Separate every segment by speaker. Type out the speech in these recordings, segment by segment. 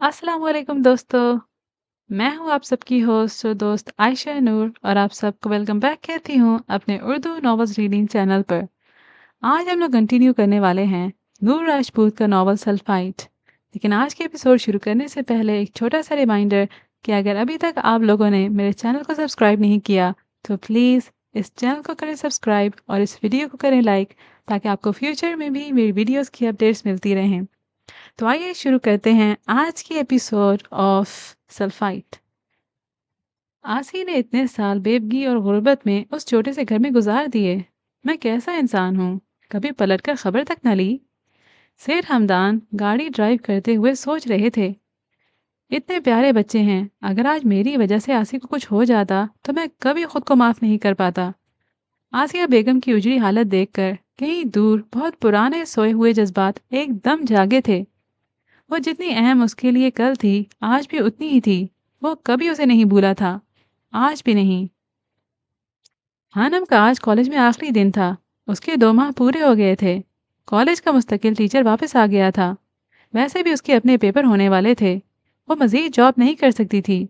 Speaker 1: अस्सलाम वालेकुम दोस्तों। मैं हूँ आप सबकी होस्ट और दोस्त आयशा नूर और आप सबको वेलकम बैक कहती हूँ अपने उर्दू नॉवेल्स रीडिंग चैनल पर। आज हम लोग कंटिन्यू करने वाले हैं नूर राजपूत का नॉवल सल्फाइट। लेकिन आज के एपिसोड शुरू करने से पहले एक छोटा सा रिमाइंडर कि अगर अभी तक आप लोगों ने मेरे चैनल को सब्सक्राइब नहीं किया तो प्लीज़ इस चैनल को करें सब्सक्राइब और इस वीडियो को करें लाइक, ताकि आपको फ्यूचर में भी मेरी वीडियोस की अपडेट्स मिलती रहें। तो आइए शुरू करते हैं आज की एपिसोड ऑफ सल्फाइट। आसी ने इतने साल बेबगी और गुर्बत में उस छोटे से घर में गुजार दिए। मैं कैसा इंसान हूँ, कभी पलटकर खबर तक न ली। सेठ हमदान गाड़ी ड्राइव करते हुए सोच रहे थे, इतने प्यारे बच्चे हैं, अगर आज मेरी वजह से आसी को कुछ हो जाता तो मैं कभी खुद को माफ नहीं कर पाता। आसिया बेगम की उजड़ी हालत देखकर कहीं दूर बहुत पुराने सोए हुए जज्बात एकदम जागे थे। वो जितनी अहम उसके लिए कल थी, आज भी उतनी ही थी। वो कभी उसे नहीं भूला था, आज भी नहीं। हानम का आज कॉलेज में आखिरी दिन था। उसके 2 माह पूरे हो गए थे। कॉलेज का मुस्तकिल टीचर वापस आ गया था। वैसे भी उसके अपने पेपर होने वाले थे। वो मज़ीद जॉब नहीं कर सकती थी।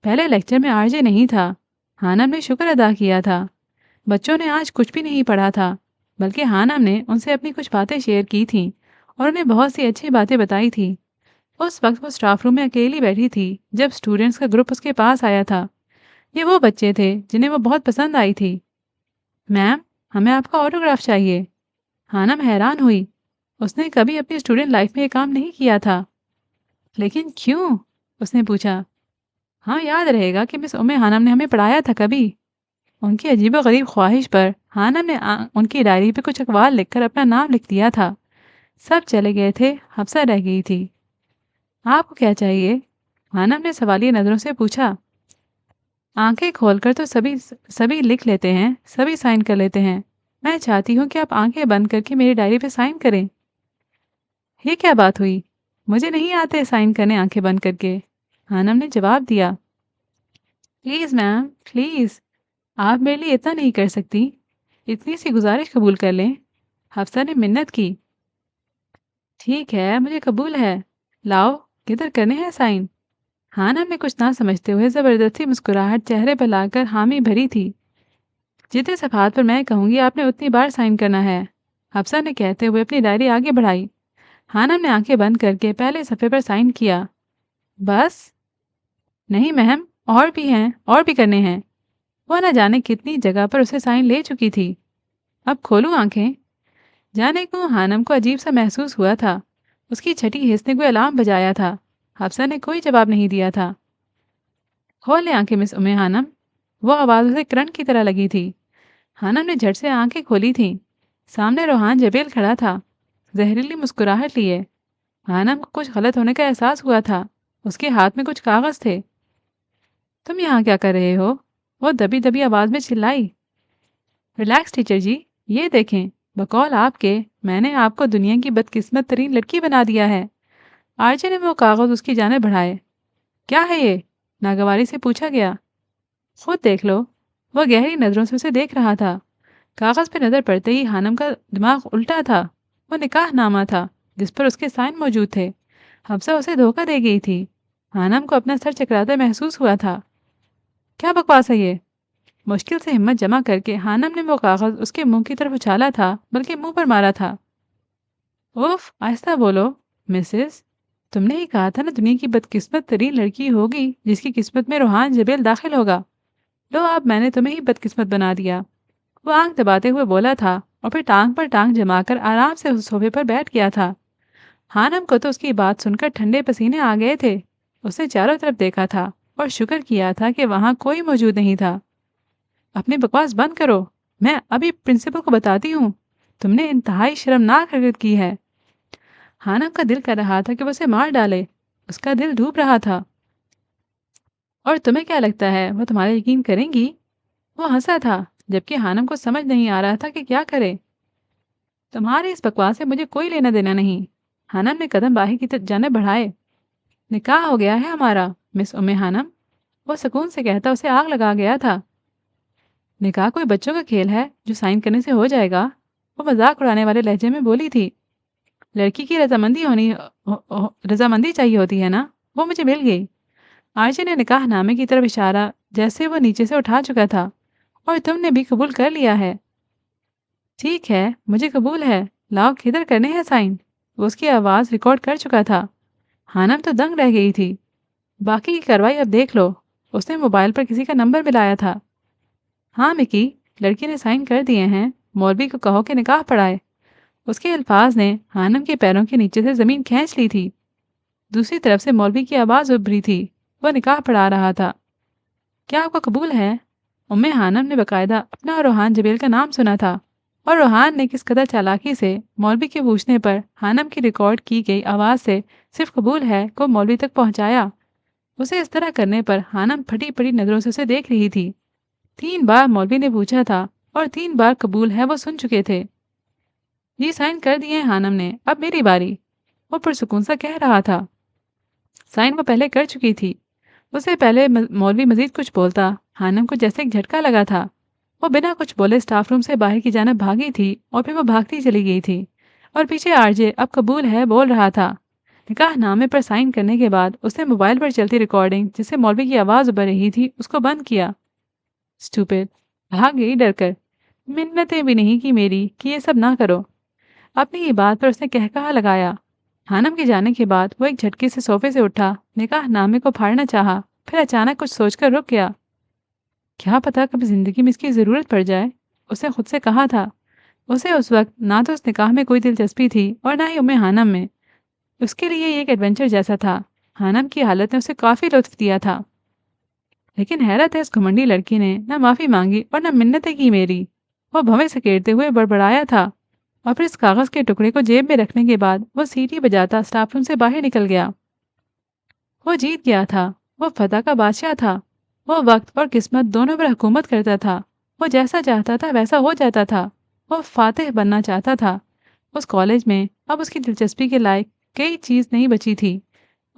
Speaker 1: पहले लेक्चर में आरजे नहीं था। हानम ने शुक्र अदा किया था। बच्चों ने आज कुछ भी नहीं पढ़ा था, बल्कि हानम ने उनसे अपनी कुछ बातें शेयर की थीं और उन्हें बहुत सी अच्छी बातें बताई थी। उस वक्त वो स्टाफ रूम में अकेली बैठी थी जब स्टूडेंट्स का ग्रुप उसके पास आया था। ये वो बच्चे थे जिन्हें वो बहुत पसंद आई थी। मैम, हमें आपका ऑटोग्राफ चाहिए। हानम हैरान हुई। उसने कभी अपनी स्टूडेंट लाइफ में ये काम नहीं किया था। लेकिन क्यों? उसने पूछा। हाँ, याद रहेगा कि मिस उम्मे हानम ने हमें पढ़ाया था कभी। उनकी अजीबोगरीब ख्वाहिश पर हानम ने उनकी डायरी पे कुछ अखबार लिखकर अपना नाम लिख दिया था। सब चले गए थे, हफ्सा रह गई थी। आपको क्या चाहिए? हानम ने सवालिया नजरों से पूछा। आंखें खोलकर तो सभी सभी लिख लेते हैं, सभी साइन कर लेते हैं। मैं चाहती हूँ कि आप आंखें बंद करके मेरी डायरी पे साइन करें। ये क्या बात हुई? मुझे नहीं आते साइन करने आंखें बंद करके। हानम ने जवाब दिया। प्लीज़ मैम, प्लीज़, आप मेरे लिए इतना नहीं कर सकती। इतनी सी गुजारिश कबूल कर लें। हफ्सा ने मिन्नत की। ठीक है, मुझे कबूल है। लाओ, किधर करने हैं साइन? हानम ने कुछ ना समझते हुए ज़बरदस्ती मुस्कुराहट चेहरे पर लाकर हामी भरी थी। जितने सफ़ात पर मैं कहूँगी आपने उतनी बार साइन करना है। हफ्सा ने कहते हुए अपनी डायरी आगे बढ़ाई। हानम ने आंखें बंद करके पहले सफ़े पर साइन किया। बस? नहीं महम, और भी हैं, और भी करने हैं। वह न जाने कितनी जगह पर उसे साइन ले चुकी थी। अब खोलूं आंखें? जाने क्यों हानम को अजीब सा महसूस हुआ था। उसकी छठी हिस्स ने कोई अलार्म बजाया था। हफ्सा ने कोई जवाब नहीं दिया था। खोल ले आंखें मिस उम्मे हानम। वो आवाज़ उसे करंट की तरह लगी थी। हानम ने झट से आंखें खोली थीं। सामने रोहान जबेल खड़ा था, जहरीली मुस्कुराहट लिए। हानम को कुछ गलत होने का एहसास हुआ था। उसके हाथ में कुछ कागज थे। तुम यहाँ क्या कर रहे हो? वो दबी दबी आवाज में चिल्लाई। रिलैक्स टीचर जी, ये देखें, बकौल आपके मैंने आपको दुनिया की बदकिस्मत तरीन लड़की बना दिया है। आरजे ने वो कागज उसकी जाने बढ़ाए। क्या है ये? नागवारी से पूछा गया। खुद देख लो। वह गहरी नजरों से उसे देख रहा था। कागज पर नजर पड़ते ही हानम का दिमाग उल्टा था। वो निकाहनामा था जिस पर उसके साइन मौजूद थे। हफ्सा उसे धोखा दे गई थी। हानम को अपना सर चकराता महसूस हुआ था। क्या बकवास है ये? मुश्किल से हिम्मत जमा करके हानम ने वो कागज उसके मुंह की तरफ उछाला था, बल्कि मुंह पर मारा था। उफ, आहिस्ता बोलो। मिसेस, तुमने ही कहा था ना दुनिया की बदकिस्मत तरीन लड़की होगी जिसकी किस्मत में रूहान जबेल दाखिल होगा। लो, अब मैंने तुम्हें ही बदकिस्मत बना दिया। वो आंख दबाते हुए बोला था और फिर टांग पर टांग जमाकर आराम से उस सोफे पर बैठ गया था। हानम को तो उसकी बात सुनकर ठंडे पसीने आ गए थे। उसने चारों तरफ देखा था और शुक्र किया था कि वहां कोई मौजूद नहीं था। अपनी बकवास बंद करो। मैं अभी प्रिंसिपल को बताती हूँ। तुमने इंतहाई शर्मनाक हरकत की है। हानम का दिल कर रहा था कि वो उसे मार डाले। उसका दिल डूब रहा था। और तुम्हें क्या लगता है वो तुम्हारा यकीन करेंगी? वो हंसा था, जबकि हानम को समझ नहीं आ रहा था कि क्या करे। तुम्हारी इस बकवास से मुझे कोई लेना देना नहीं। हानम ने कदम बाही की जाने बढ़ाए। निकाह हो गया है हमारा, मिस उम्मे हानम। वो सुकून से कहता उसे आग लगा गया था। निकाह कोई बच्चों का खेल है जो साइन करने से हो जाएगा? वो मजाक उड़ाने वाले लहजे में बोली थी। लड़की की रजामंदी होनी रजामंदी चाहिए होती है ना? वो मुझे मिल गई। आरजे ने निकाह नामे की तरफ इशारा, जैसे वो नीचे से उठा चुका था। और तुमने भी कबूल कर लिया है। ठीक है, मुझे कबूल है। लाओ, किधर करने हैं साइन? वो उसकी आवाज़ रिकॉर्ड कर चुका था। हानम तो दंग रह गई थी। बाकी की कार्रवाई अब देख लो। उसने मोबाइल पर किसी का नंबर मिलाया था। हाँ मिकी, लड़की ने साइन कर दिए हैं। मौलवी को कहो कि निकाह पढ़ाए। उसके अल्फाज ने हानम के पैरों के नीचे से जमीन खींच ली थी। दूसरी तरफ से मौलवी की आवाज़ उभरी थी। वह निकाह पढ़ा रहा था। क्या आपको कबूल है? उम्मे हानम ने बकायदा अपना और रोहान जबेल का नाम सुना था। और रोहान ने किस कदर चालाकी से मौलवी के पूछने पर हानम की रिकॉर्ड की गई आवाज़ से सिर्फ कबूल है को मौलवी तक पहुंचाया। उसे इस तरह करने पर हानम फटी पड़ी नज़रों से उसे देख रही थी। 3 बार मौलवी ने पूछा था और 3 बार कबूल है वो सुन चुके थे। जी साइन कर दिए हैं हानम ने, अब मेरी बारी। वो पुरसुकून सा कह रहा था। साइन वो पहले कर चुकी थी। उससे पहले मौलवी मजीद कुछ बोलता, हानम को जैसे एक झटका लगा था। वो बिना कुछ बोले स्टाफ रूम से बाहर की जानब भागी थी और फिर वो भागती चली गई थी। और पीछे आरजे अब कबूल है बोल रहा था। निकाह नामे पर साइन करने के बाद उसने मोबाइल पर चलती रिकॉर्डिंग जिससे मौलवी की आवाज़ उभर रही थी उसको बंद किया। स्टूपिड, भाग गई डर कर। मिन्नतें भी नहीं की मेरी कि ये सब ना करो। अपनी ही बात पर उसने कहकहा लगाया। हानम के जाने के बाद वो एक झटके से सोफे से उठा, निकाह नामे को फाड़ना चाहा, फिर अचानक कुछ सोचकर रुक गया। क्या पता कभी जिंदगी में इसकी ज़रूरत पड़ जाए, उसने खुद से कहा था। उसे उस वक्त ना तो उस निकाह में कोई दिलचस्पी थी और ना ही उम्मे हानम में। उसके लिए ये एक एडवेंचर जैसा था। हानम की हालत ने उसे काफ़ी लुत्फ दिया था। लेकिन हैरत है, इस घमंडी लड़की ने न माफ़ी मांगी और न मिन्नतें की मेरी। वो भवें सकेड़ते हुए बड़बड़ाया था। और फिर इस कागज़ के टुकड़े को जेब में रखने के बाद वो सीटी बजाता स्टाफ रूम से बाहर निकल गया। वो जीत गया था। वो फतह का बादशाह था। वो वक्त और किस्मत दोनों पर हुकूमत करता था। वो जैसा चाहता था वैसा हो जाता था। वो फातिह बनना चाहता था। उस कॉलेज में अब उसकी दिलचस्पी के लायक कई चीज़ नहीं बची थी।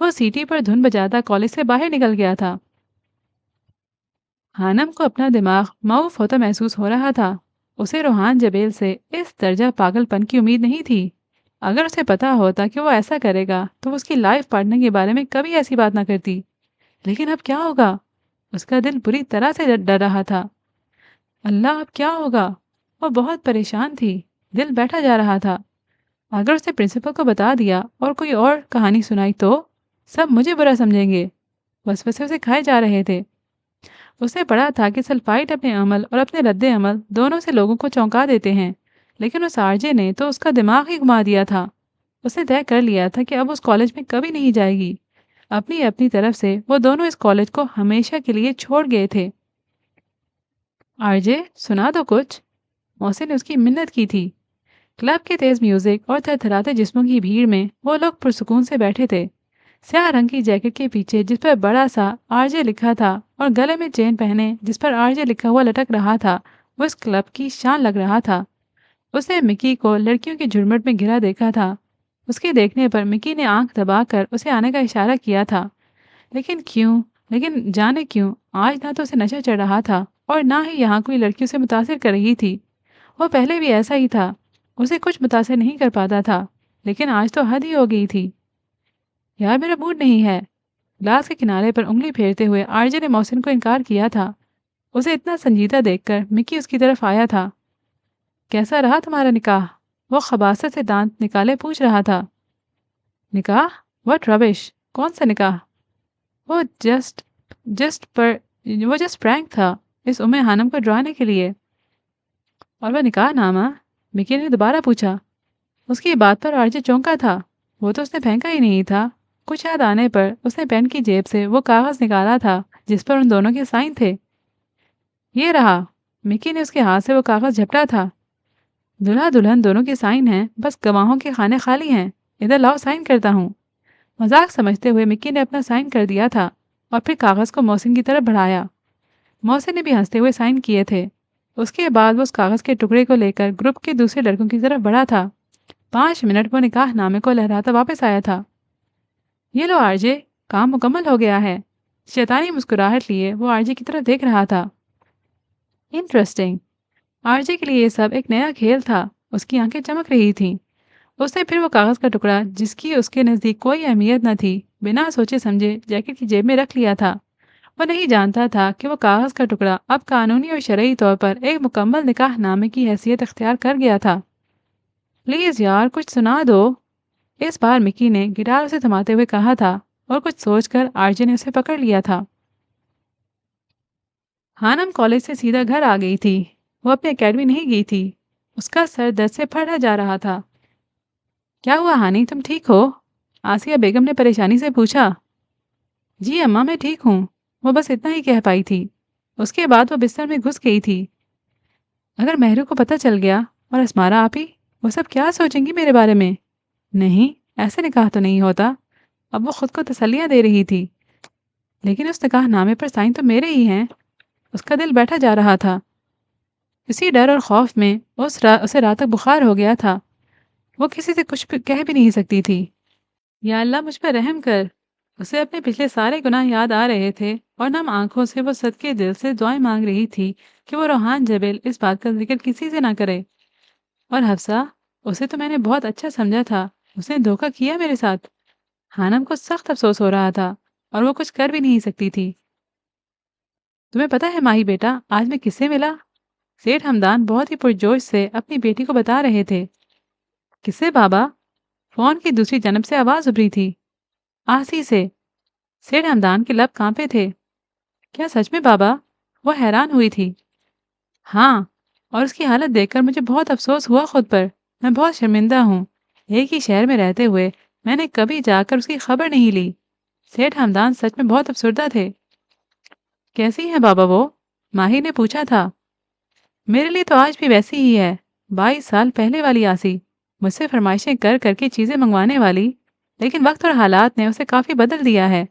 Speaker 1: वो सीटी पर धुन बजाता कॉलेज से बाहर निकल गया था। हानम को अपना दिमाग माऊफ होता महसूस हो रहा था। उसे रोहान जबेल से इस दर्जा पागलपन की उम्मीद नहीं थी। अगर उसे पता होता कि वो ऐसा करेगा तो वो उसकी लाइफ पार्टनर के बारे में कभी ऐसी बात ना करती। लेकिन अब क्या होगा? उसका दिल बुरी तरह से डर डर रहा था। अल्लाह, अब क्या होगा? वो बहुत परेशान थी। दिल बैठा जा रहा था। अगर उसने प्रिंसिपल को बता दिया और कोई और कहानी सुनाई तो सब मुझे बुरा समझेंगे। वसवसे उसे खाए जा रहे थे। उसने पढ़ा था कि सल्फाइड अपने अमल और अपने रद्द अमल दोनों से लोगों को चौंका देते हैं। लेकिन उस आरजे ने तो उसका दिमाग ही घुमा दिया था। उसने तय कर लिया था कि अब उस कॉलेज में कभी नहीं जाएगी। अपनी अपनी तरफ से वो दोनों इस कॉलेज को हमेशा के लिए छोड़ गए थे। आरजे, सुना दो कुछ। मौसी ने उसकी मिन्नत की थी। क्लब के तेज म्यूजिक और थरथराते जिस्मों की भीड़ में वो लोग पुरसुकून से बैठे थे। स्याह रंग की जैकेट के पीछे जिस पर बड़ा सा आरजे लिखा था और गले में चेन पहने जिस पर आरजे लिखा हुआ लटक रहा था, वो इस क्लब की शान लग रहा था। उसने मिकी को लड़कियों की झुरमुट में घिरा देखा था। उसके देखने पर मिकी ने आंख दबाकर उसे आने का इशारा किया था। लेकिन क्यों? लेकिन जाने क्यों आज ना तो उसे नशा चढ़ रहा था और ना ही यहाँ कोई लड़की उसे मुतासिर कर रही थी। वो पहले भी ऐसा ही था। उसे कुछ मुतासिर नहीं कर पाता था। लेकिन आज तो हद ही हो गई थी। यार, मेरा मूड नहीं है। ग्लास के किनारे पर उंगली फेरते हुए आरजे ने मोहसिन को इनकार किया था। उसे इतना संजीदा देखकर मिकी उसकी तरफ आया था। कैसा रहा तुम्हारा निकाह? वो खबासत से दांत निकाले पूछ रहा था। निकाह? What rubbish! कौन सा निकाह? वो जस्ट जस्ट पर वो जस्ट प्रैंक था, इस उम्मे हानम को डराने के लिए। और वह निकाह नामा? मिकी ने दोबारा पूछा। उसकी बात पर आरजे चौंका था। वो तो उसने फेंका ही नहीं था। कुछ याद आने पर उसने पेन की जेब से वो कागज़ निकाला था जिस पर उन दोनों के साइन थे। ये रहा। मिकी ने उसके हाथ से वो कागज़ झपटा था। दुल्हा दुल्हन दोनों के साइन हैं, बस गवाहों के खाने खाली हैं। इधर लाओ, साइन करता हूँ। मजाक समझते हुए मिक्की ने अपना साइन कर दिया था और फिर कागज़ को मोहसिन की तरफ बढ़ाया। मोहसिन ने भी हंसते हुए साइन किए थे। उसके बाद वो उस कागज़ के टुकड़े को लेकर ग्रुप के दूसरे लड़कों की तरफ बढ़ा था। 5 मिनट वो निकाह नामे को लहराता वापस आया था। ये लो आरजे, काम मुकम्मल हो गया है। शैतानी मुस्कुराहट लिए वो आरजे की तरफ देख रहा था। इंटरेस्टिंग। आरजे के लिए ये सब एक नया खेल था। उसकी आंखें चमक रही थीं। उसने फिर वो कागज़ का टुकड़ा जिसकी उसके नज़दीक कोई अहमियत न थी बिना सोचे समझे जैकेट की जेब में रख लिया था। वो नहीं जानता था कि वो कागज़ का टुकड़ा अब कानूनी और शरई तौर पर एक मुकम्मल निकाह नामे की हैसियत अख्तियार कर गया था। प्लीज़ यार कुछ सुना दो। इस बार मिकी ने गिटार उसे थमाते हुए कहा था और कुछ सोचकर आरजे ने उसे पकड़ लिया था। हानम कॉलेज से सीधा घर आ गई थी। वो अपनी एकेडमी नहीं गई थी। उसका सर दर्द से फटा जा रहा था। क्या हुआ हानी, तुम ठीक हो? आसिया बेगम ने परेशानी से पूछा। जी अम्मा, मैं ठीक हूँ। वो बस इतना ही कह पाई थी। उसके बाद वो बिस्तर में घुस गई थी। अगर मेहरू को पता चल गया और अस्मारा आपी, वो सब क्या सोचेंगी मेरे बारे में? नहीं, ऐसे निकाह तो नहीं होता। अब वो खुद को तसल्लियां दे रही थी। लेकिन उस निकाह नामे पर साइन तो मेरे ही हैं। उसका दिल बैठा जा रहा था। इसी डर और खौफ में उसे रात तक बुखार हो गया था। वो किसी से कुछ भी कह भी नहीं सकती थी। या अल्लाह मुझ पर रहम कर। उसे अपने पिछले सारे गुनाह याद आ रहे थे और नम आंखों से वो सदके दिल से दुआएं मांग रही थी कि वो रोहान जबेल इस बात का जिक्र किसी से ना करे। और हफ्सा, उसे तो मैंने बहुत अच्छा समझा था। उसने धोखा किया मेरे साथ। हानम को सख्त अफसोस हो रहा था और वो कुछ कर भी नहीं सकती थी। तुम्हें पता है माही बेटा, आज मैं किससे मिला? सेठ हमदान बहुत ही पुरजोश से अपनी बेटी को बता रहे थे। किससे बाबा? फोन की दूसरी जानब से आवाज उभरी थी। आसी से। सेठ हमदान के लब कांपे थे। क्या सच में बाबा? वो हैरान हुई थी। हाँ, और उसकी हालत देखकर मुझे बहुत अफसोस हुआ खुद पर। मैं बहुत शर्मिंदा हूँ। एक ही शहर में रहते हुए मैंने कभी जाकर उसकी खबर नहीं ली। सेठ हमदान सच में बहुत अफसरदा थे। कैसी है बाबा वो? माही ने पूछा था। मेरे लिए तो आज भी वैसी ही है। 22 साल पहले वाली आसी। मुझसे फरमाइशें कर करके चीजें मंगवाने वाली। लेकिन वक्त और हालात ने उसे काफी बदल दिया है।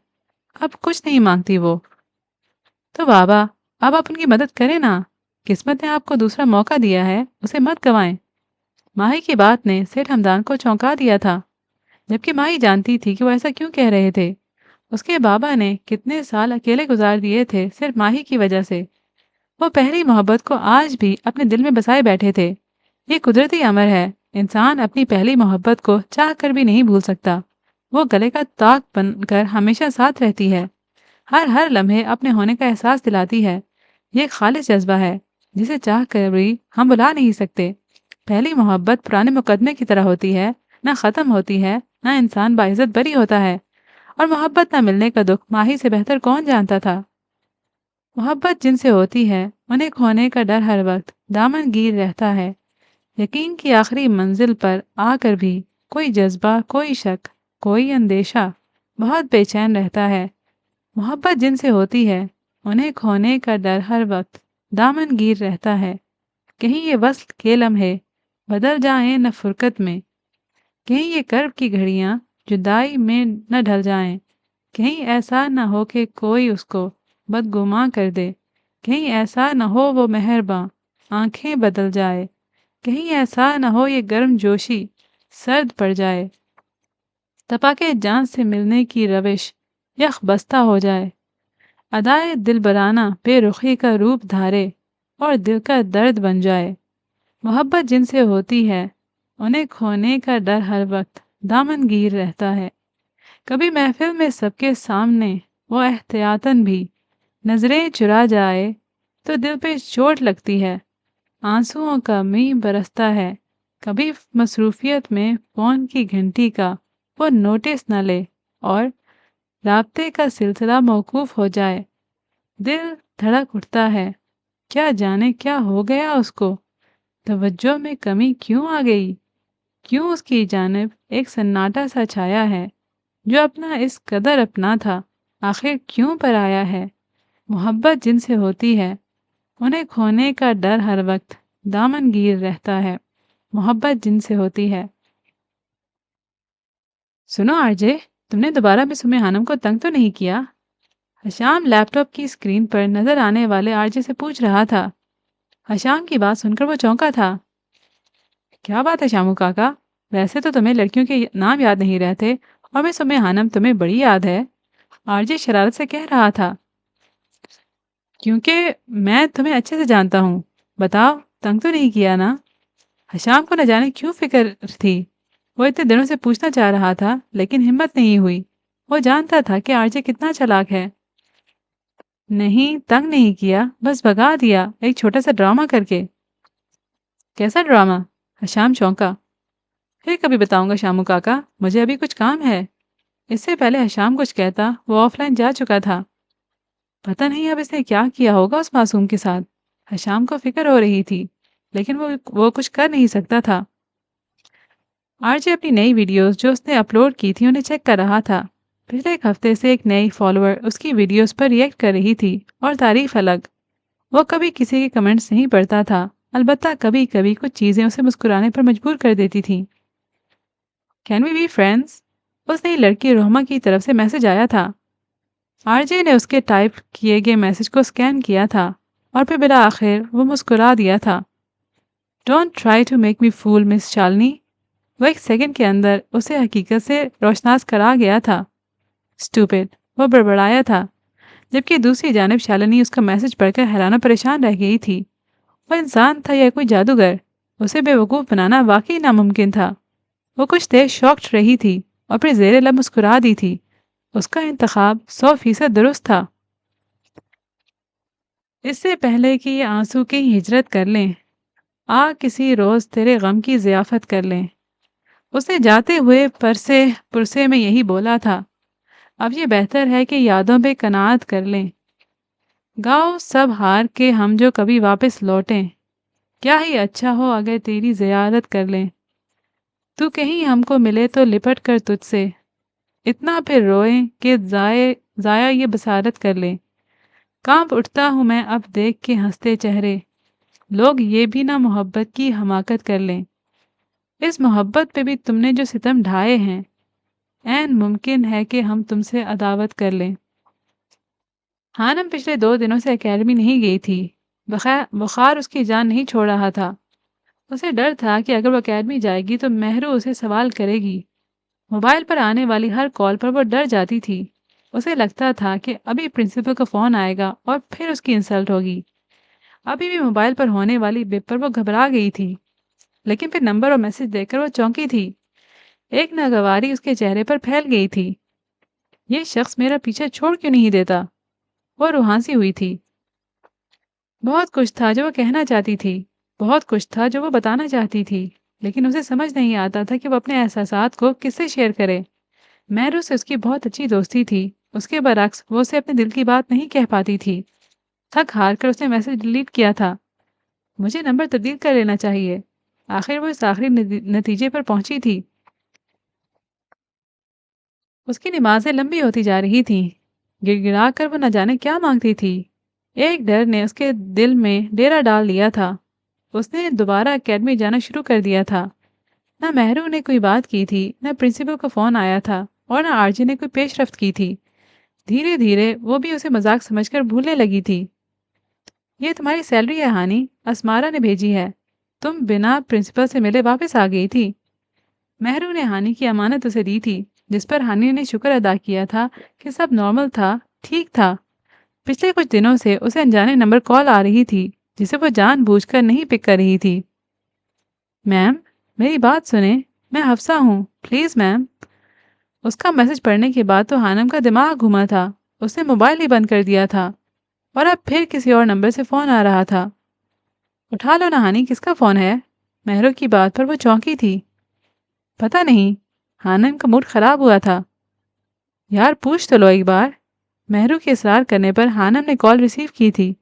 Speaker 1: अब कुछ नहीं मांगती वो। तो बाबा, अब आप उनकी मदद करें ना। किस्मत ने आपको दूसरा मौका दिया है, उसे मत गंवाएं। माही की बात ने सेठ हमदान को चौंका दिया था। जबकि माही जानती थी कि वो ऐसा क्यों कह रहे थे। उसके बाबा ने कितने साल अकेले गुजार दिए थे सिर्फ माही की वजह से। वो पहली मोहब्बत को आज भी अपने दिल में बसाए बैठे थे। ये कुदरती अमर है। इंसान अपनी पहली मोहब्बत को चाह कर भी नहीं भूल सकता। वो गले का ताक बनकर हमेशा साथ रहती है। हर हर लम्हे अपने होने का एहसास दिलाती है। ये एक खालिश जज्बा है जिसे चाह कर भी हम बुला नहीं सकते। पहली मोहब्बत पुराने मुकदमे की तरह होती है। ना ख़त्म होती है, ना इंसान बाइज्जत बरी होता है। और मोहब्बत ना मिलने का दुख माही से बेहतर कौन जानता था। मोहब्बत जिनसे होती है उन्हें खोने का डर हर वक्त दामन गिर रहता है। यकीन की आखिरी मंजिल पर आकर भी कोई जज्बा, कोई शक, कोई अंदेशा बहुत बेचैन रहता है। मोहब्बत जिनसे होती है उन्हें खोने का डर हर वक्त दामन गिर रहता है। कहीं ये वصل के लम्हे बदल जाएं न फुरकत में। कहीं ये कर्ब की घड़ियां जुदाई में न ढल जाएं। कहीं ऐसा न हो कि कोई उसको बदगुमां कर दे। कहीं ऐसा न हो वो मेहरबां आंखें बदल जाए। कहीं ऐसा न हो ये गर्म जोशी सर्द पड़ जाए। तपाके जान से मिलने की रविश यख बस्ता हो जाए। अदाए दिल बराना बेरुखी का रूप धारे और दिल का दर्द बन जाए। मोहब्बत जिनसे होती है उन्हें खोने का डर हर वक्त दामन गिर रहता है। कभी महफिल में सबके सामने वो एहतियातन भी नजरें चुरा जाए तो दिल पे चोट लगती है। आंसुओं का मींह बरसता है। कभी मसरूफियत में फोन की घंटी का वो नोटिस न ले और राब्ते का सिलसिला मौकूफ हो जाए। दिल धड़क उठता है। क्या जाने क्या हो गया उसको। तवज्जो में कमी क्यों आ गई। क्यों उसकी जानिब एक सन्नाटा सा छाया है। जो अपना इस कदर अपना था आखिर क्यों पर आया है। मोहब्बत जिनसे होती है उन्हें खोने का डर हर वक्त दामन गिर रहता है। मोहब्बत जिनसे होती है। सुनो आरजे, तुमने दोबारा मिस उम्मे हानम को तंग तो नहीं किया? हशाम लैपटॉप की स्क्रीन पर नजर आने वाले आरजे से पूछ रहा था। हशाम की बात सुनकर वो चौंका था। क्या बात है शामू काका, वैसे तो तुम्हें लड़कियों के नाम याद नहीं रहते और मिस उम्मे हानम तुम्हें बड़ी याद है। आरजे शरारत से कह रहा था। क्योंकि मैं तुम्हें अच्छे से जानता हूँ। बताओ, तंग तो नहीं किया ना? हशाम को न जाने क्यों फिक्र थी। वो इतने दिनों से पूछना चाह रहा था लेकिन हिम्मत नहीं हुई। وہ جانتا تھا کہ آرجے کتنا چالاک ہے۔ نہیں، تنگ نہیں کیا، بس بھگا دیا ایک چھوٹا سا ڈرامہ کر کے۔ کیسا ڈرامہ؟ حشام چونکا۔ پھر کبھی بتاؤں گا شامو کاکا، مجھے ابھی کچھ کام ہے۔ اس سے پہلے حشام کچھ کہتا وہ آف لائن جا چکا تھا۔ پتہ نہیں اب اس نے کیا کیا ہوگا اس معصوم کے ساتھ۔ حشام کو فکر ہو رہی تھی، لیکن وہ کچھ کر نہیں سکتا تھا۔ آرجے اپنی نئی ویڈیوز جو اس نے اپلوڈ کی تھی انہیں چیک کر رہا تھا۔ پچھلے ایک ہفتے سے ایک نئی فالوور اس کی ویڈیوز پر ریئیکٹ کر رہی تھی اور تعریف الگ۔ وہ کبھی کسی کے کمنٹس نہیں پڑھتا تھا، البتہ کبھی کبھی کچھ چیزیں اسے مسکرانے پر مجبور کر دیتی تھیں۔ Can we be friends? اس نئی لڑکی رحمہ کی طرف سے میسج آیا تھا۔ آرجے نے اس کے ٹائپ کیے گئے میسج کو اسکین کیا تھا اور پھر بالآخر وہ مسکرا دیا تھا۔ Don't try to make me fool miss Shalini. وہ ایک سیکنڈ کے اندر اسے حقیقت سے روشناس کرا گیا تھا۔ اسٹوپڈ، وہ بڑبڑایا تھا، جبکہ دوسری جانب شالنی اس کا میسج پڑھ کر حیران و پریشان رہ گئی تھی۔ وہ انسان تھا یا کوئی جادوگر؟ اسے بے وقوف بنانا واقعی ناممکن تھا۔ وہ کچھ دیر شاکڈ رہی تھی اور پھر زیر لب مسکرا دی تھی۔ اس کا انتخاب 100% درست تھا۔ اس سے پہلے کہ یہ آنسو کی ہجرت کر لیں، کسی روز تیرے غم کی ضیافت کر لیں۔ اس نے جاتے ہوئے پرسے میں یہی بولا تھا۔ اب یہ بہتر ہے کہ یادوں پہ قناعت کر لیں۔ گاؤ سب ہار کے ہم جو کبھی واپس لوٹیں، کیا ہی اچھا ہو اگر تیری زیارت کر لیں۔ تو کہیں ہم کو ملے تو لپٹ کر تجھ سے، اتنا پھر روئیں کہ ضائع یہ بصارت کر لیں۔ کانپ اٹھتا ہوں میں اب دیکھ کے ہنستے چہرے، لوگ یہ بھی نہ محبت کی حماقت کر لیں۔ اس محبت پہ بھی تم نے جو ستم ڈھائے ہیں، عین ممکن ہے کہ ہم تم سے عداوت کر لیں۔ ہانم پچھلے 2 دنوں سے اکیڈمی نہیں گئی تھی۔ بخار اس کی جان نہیں چھوڑ رہا تھا۔ اسے ڈر تھا کہ اگر وہ اکیڈمی جائے گی تو مہرو اسے سوال کرے گی۔ موبائل پر آنے والی ہر کال پر وہ ڈر جاتی تھی۔ اسے لگتا تھا کہ ابھی پرنسپل کا فون آئے گا اور پھر اس کی انسلٹ ہوگی۔ ابھی بھی موبائل پر ہونے والی بپ پر وہ گھبرا گئی تھی، لیکن پھر نمبر اور میسج دیکھ کر وہ چونکی تھی۔ ایک ناگواری اس کے چہرے پر پھیل گئی تھی۔ یہ شخص میرا پیچھا چھوڑ کیوں نہیں دیتا؟ وہ روحانسی ہوئی تھی۔ بہت کچھ تھا جو وہ کہنا چاہتی تھی، بہت کچھ تھا جو وہ بتانا چاہتی تھی، لیکن اسے سمجھ نہیں آتا تھا کہ وہ اپنے احساسات کو کس سے شیئر کرے۔ مہرو سے اس کی بہت اچھی دوستی تھی، اس کے برعکس وہ اسے اپنے دل کی بات نہیں کہہ پاتی تھی۔ تھک ہار کر اس نے میسج ڈیلیٹ کیا تھا۔ مجھے نمبر تبدیل کر لینا چاہیے۔ آخر وہ اس آخری نتیجے پر پہنچی تھی۔ اس کی نمازیں لمبی ہوتی جا رہی تھیں، گڑ گڑا کر وہ نہ جانے کیا مانگتی تھی۔ ایک ڈر نے اس کے دل میں ڈیرا ڈال لیا تھا۔ اس نے دوبارہ اکیڈمی جانا شروع کر دیا تھا۔ نہ مہرو نے کوئی بات کی تھی، نہ پرنسپل کا فون آیا تھا، اور نہ آرجے نے کوئی پیش رفت کی تھی۔ دھیرے دھیرے وہ بھی اسے مذاق سمجھ کر بھولنے لگی تھی۔ یہ تمہاری سیلری ہے ہانی، اسمارا نے بھیجی ہے۔ تم بنا پرنسپل سے ملے واپس آ گئی تھی۔ مہرو نے ہانی کی امانت اسے دی تھی، جس پر ہانی نے شکر ادا کیا تھا کہ سب نارمل تھا، ٹھیک تھا۔ پچھلے کچھ دنوں سے اسے انجانے نمبر کال آ رہی تھی، جسے وہ جان بوجھ کر نہیں پک کر رہی تھی۔ میم، میری بات سنیں، میں حفصہ ہوں، پلیز میم۔ اس کا میسج پڑھنے کے بعد تو ہانم کا دماغ گھوما تھا۔ اس نے موبائل ہی بند کر دیا تھا، اور اب پھر کسی اور نمبر سے فون آ رہا تھا۔ اٹھا لو نہ ہانی، کس کا فون ہے؟ مہرو کی بات پر وہ چونکی تھی۔ پتہ نہیں، ہانم کا موڈ خراب ہوا تھا۔ یار پوچھ تو لو ایک بار۔ مہرو کے اصرار کرنے پر ہانم نے کال ریسیو کی تھی۔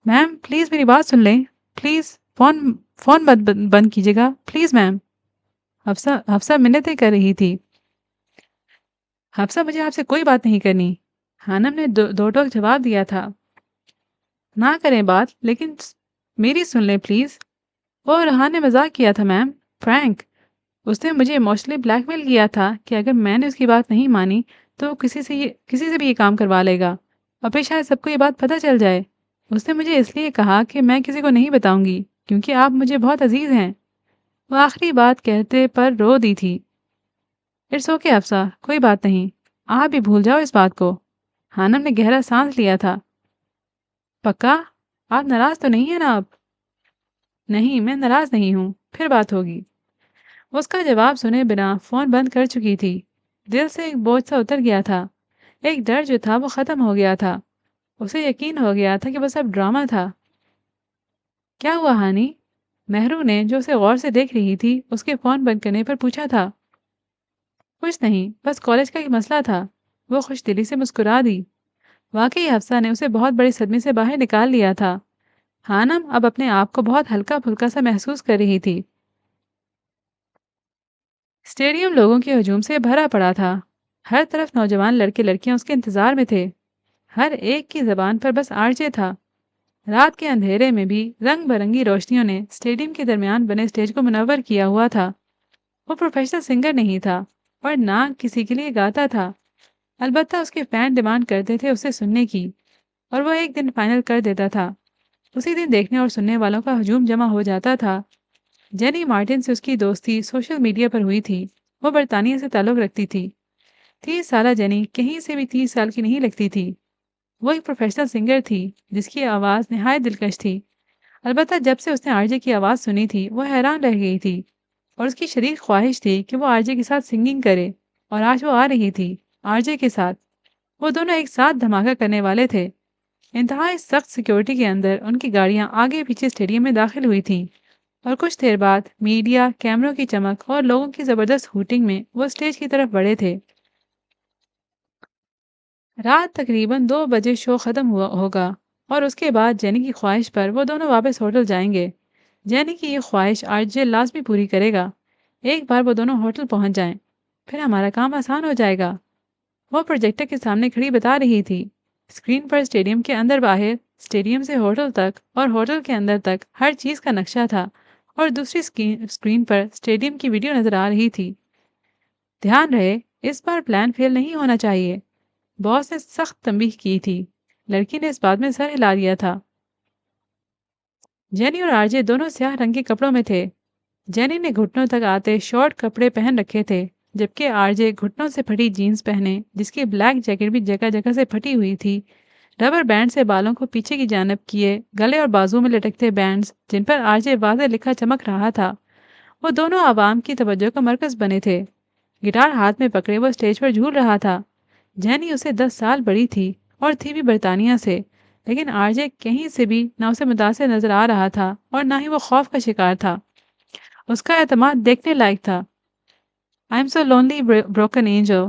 Speaker 1: میم پلیز میری بات سن لیں، پلیز فون بند کیجیے گا، پلیز میم۔ حفصہ منتیں کر رہی تھی۔ حفصہ مجھے آپ سے کوئی بات نہیں کرنی، ہانم نے دو ٹوک جواب دیا تھا۔ نہ کریں بات، لیکن میری سن لیں پلیز۔ وہ رہان نے مذاق کیا تھا میم، فرینک۔ اس نے مجھے ایموشنلی بلیک میل کیا تھا کہ اگر میں نے اس کی بات نہیں مانی تو کسی سے بھی یہ کام کروا لے گا، اور پھر شاید سب کو یہ بات پتہ چل جائے۔ اس نے مجھے اس لیے کہا کہ میں کسی کو نہیں بتاؤں گی کیونکہ آپ مجھے بہت عزیز ہیں۔ وہ آخری بات کہتے پر رو دی تھی۔ اٹس اوکے حفصہ، کوئی بات نہیں، آپ بھی بھول جاؤ اس بات کو۔ ہانم نے گہرا سانس لیا تھا۔ پکا؟ آپ ناراض تو نہیں ہیں نا آپ؟ نہیں، میں ناراض نہیں ہوں، پھر بات ہوگی۔ اس کا جواب سنے بنا فون بند کر چکی تھی۔ دل سے ایک بوجھ سا اتر گیا تھا۔ ایک ڈر جو تھا وہ ختم ہو گیا تھا۔ اسے یقین ہو گیا تھا کہ بس اب ڈرامہ تھا۔ کیا ہوا ہانی؟ مہرو نے جو اسے غور سے دیکھ رہی تھی اس کے فون بند کرنے پر پوچھا تھا۔ کچھ نہیں، بس کالج کا ایک مسئلہ تھا۔ وہ خوش دلی سے مسکرا دی۔ واقعی حفصہ نے اسے بہت بڑے صدمے سے باہر نکال لیا تھا۔ ہانم اب اپنے آپ کو بہت ہلکا پھلکا سا محسوس کر رہی تھی۔ اسٹیڈیم لوگوں کے ہجوم سے بھرا پڑا تھا۔ ہر طرف نوجوان لڑکے لڑکیاں اس کے انتظار میں تھے۔ ہر ایک کی زبان پر بس آرجے تھا۔ رات کے اندھیرے میں بھی رنگ برنگی روشنیوں نے اسٹیڈیم کے درمیان بنے اسٹیج کو منور کیا ہوا تھا۔ وہ پروفیشنل سنگر نہیں تھا اور نہ کسی کے لیے گاتا تھا۔ البتہ اس کے فین ڈیمانڈ کرتے تھے اسے سننے کی، اور وہ ایک دن فائنل کر دیتا تھا۔ اسی دن دیکھنے اور سننے والوں کا ہجوم جمع ہو جاتا تھا۔ جینی مارٹن سے اس کی دوستی سوشل میڈیا پر ہوئی تھی۔ وہ برطانیہ سے تعلق رکھتی تھی۔ 30 سالہ جینی کہیں سے بھی 30 سال کی نہیں لگتی تھی۔ وہ ایک پروفیشنل سنگر تھی جس کی آواز نہایت دلکش تھی۔ البتہ جب سے اس نے آرجے کی آواز سنی تھی وہ حیران رہ گئی تھی، اور اس کی شدید خواہش تھی کہ وہ آرجے کے ساتھ سنگنگ کرے، اور آج وہ آ رہی تھی آرجے کے ساتھ۔ وہ دونوں ایک ساتھ دھماکہ کرنے والے تھے۔ انتہائی سخت سیکیورٹی کے اندر ان کی گاڑیاں آگے پیچھے اسٹیڈیم میں داخل ہوئی تھیں، اور کچھ دیر بعد میڈیا، کیمروں کی چمک اور لوگوں کی زبردست ہوٹنگ میں وہ اسٹیج کی طرف بڑھے تھے۔ رات تقریباً 2 بجے شو ختم ہوگا، اور اس کے بعد جینی کی خواہش پر وہ دونوں واپس ہوٹل جائیں گے۔ جینی کی یہ خواہش آرجے لازمی پوری کرے گا۔ ایک بار وہ دونوں ہوٹل پہنچ جائیں پھر ہمارا کام آسان ہو جائے گا۔ وہ پروجیکٹر کے سامنے کھڑی بتا رہی تھی۔ اسکرین پر اسٹیڈیم کے اندر باہر، اسٹیڈیم سے ہوٹل تک اور ہوٹل کے اندر تک ہر چیز کا نقشہ تھا، اور دوسری اسکرین پر اسٹیڈیم کی ویڈیو نظر آ رہی تھی۔ دھیان رہے، اس بار پلان فیل نہیں ہونا چاہیے، باس نے سخت تنبیہ کی تھی۔ لڑکی نے اس بات میں سر ہلا دیا تھا۔ جینی اور آرجے دونوں سیاہ رنگ کے کپڑوں میں تھے۔ جینی نے گھٹنوں تک آتے شارٹ کپڑے پہن رکھے تھے، جبکہ آرجے گھٹنوں سے پھٹی جینز پہنے، جس کی بلیک جیکٹ بھی جگہ جگہ سے پھٹی ہوئی تھی، ربر بینڈ سے بالوں کو پیچھے کی جانب کیے، گلے اور بازو میں لٹکتے بینڈز جن پر آرجے واضح لکھا چمک رہا تھا۔ وہ دونوں عوام کی توجہ کا مرکز بنے تھے۔ گٹار ہاتھ میں پکڑے وہ اسٹیج پر جھول رہا تھا۔ جینی اسے 10 سال بڑی تھی اور تھی بھی برطانیہ سے، لیکن آرجے کہیں سے بھی نہ اسے متاثر نظر آ رہا تھا اور نہ ہی وہ خوف کا شکار تھا۔ اس کا اعتماد دیکھنے لائق تھا۔ I'm so lonely, broken angel.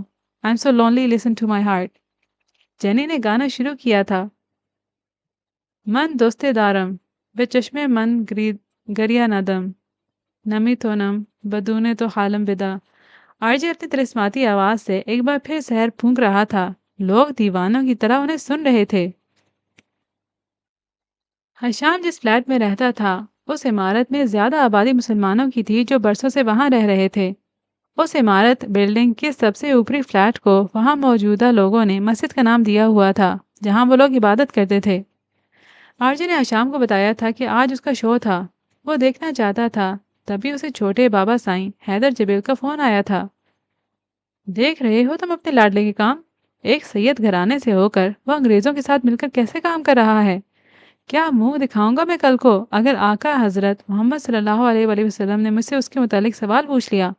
Speaker 1: I'm so lonely, listen to my heart. جینی نے گانا شروع کیا تھا۔ من دوست دارم، به چشم من گریہ ندم، نمی تونم بدون تو حالم بدا۔ آرجے اپنی طلسماتی آواز سے ایک بار پھر سحر پھونک رہا تھا۔ لوگ دیوانوں کی طرح انہیں سن رہے تھے۔ حشام جس فلیٹ میں رہتا تھا، اس عمارت میں زیادہ آبادی مسلمانوں کی تھی جو برسوں سے وہاں رہ رہے تھے۔ اس عمارت بلڈنگ کے سب سے اوپری فلیٹ کو وہاں موجودہ لوگوں نے مسجد کا نام دیا ہوا تھا، جہاں وہ لوگ عبادت کرتے تھے۔ آرجے نے حشام کو بتایا تھا کہ آج اس کا شو تھا، وہ دیکھنا چاہتا تھا۔ تبھی اسے چھوٹے بابا سائیں حیدر جبیل کا فون آیا تھا۔ دیکھ رہے ہو تم اپنے لاڈلے کے کام؟ ایک سید گھرانے سے ہو کر وہ انگریزوں کے ساتھ مل کر کیسے کام کر رہا ہے؟ کیا منہ دکھاؤں گا میں کل کو اگر آقا حضرت محمد صلی اللہ علیہ وآلہ وسلم نے مجھ سے اس کے متعلق سوال پوچھ لیا؟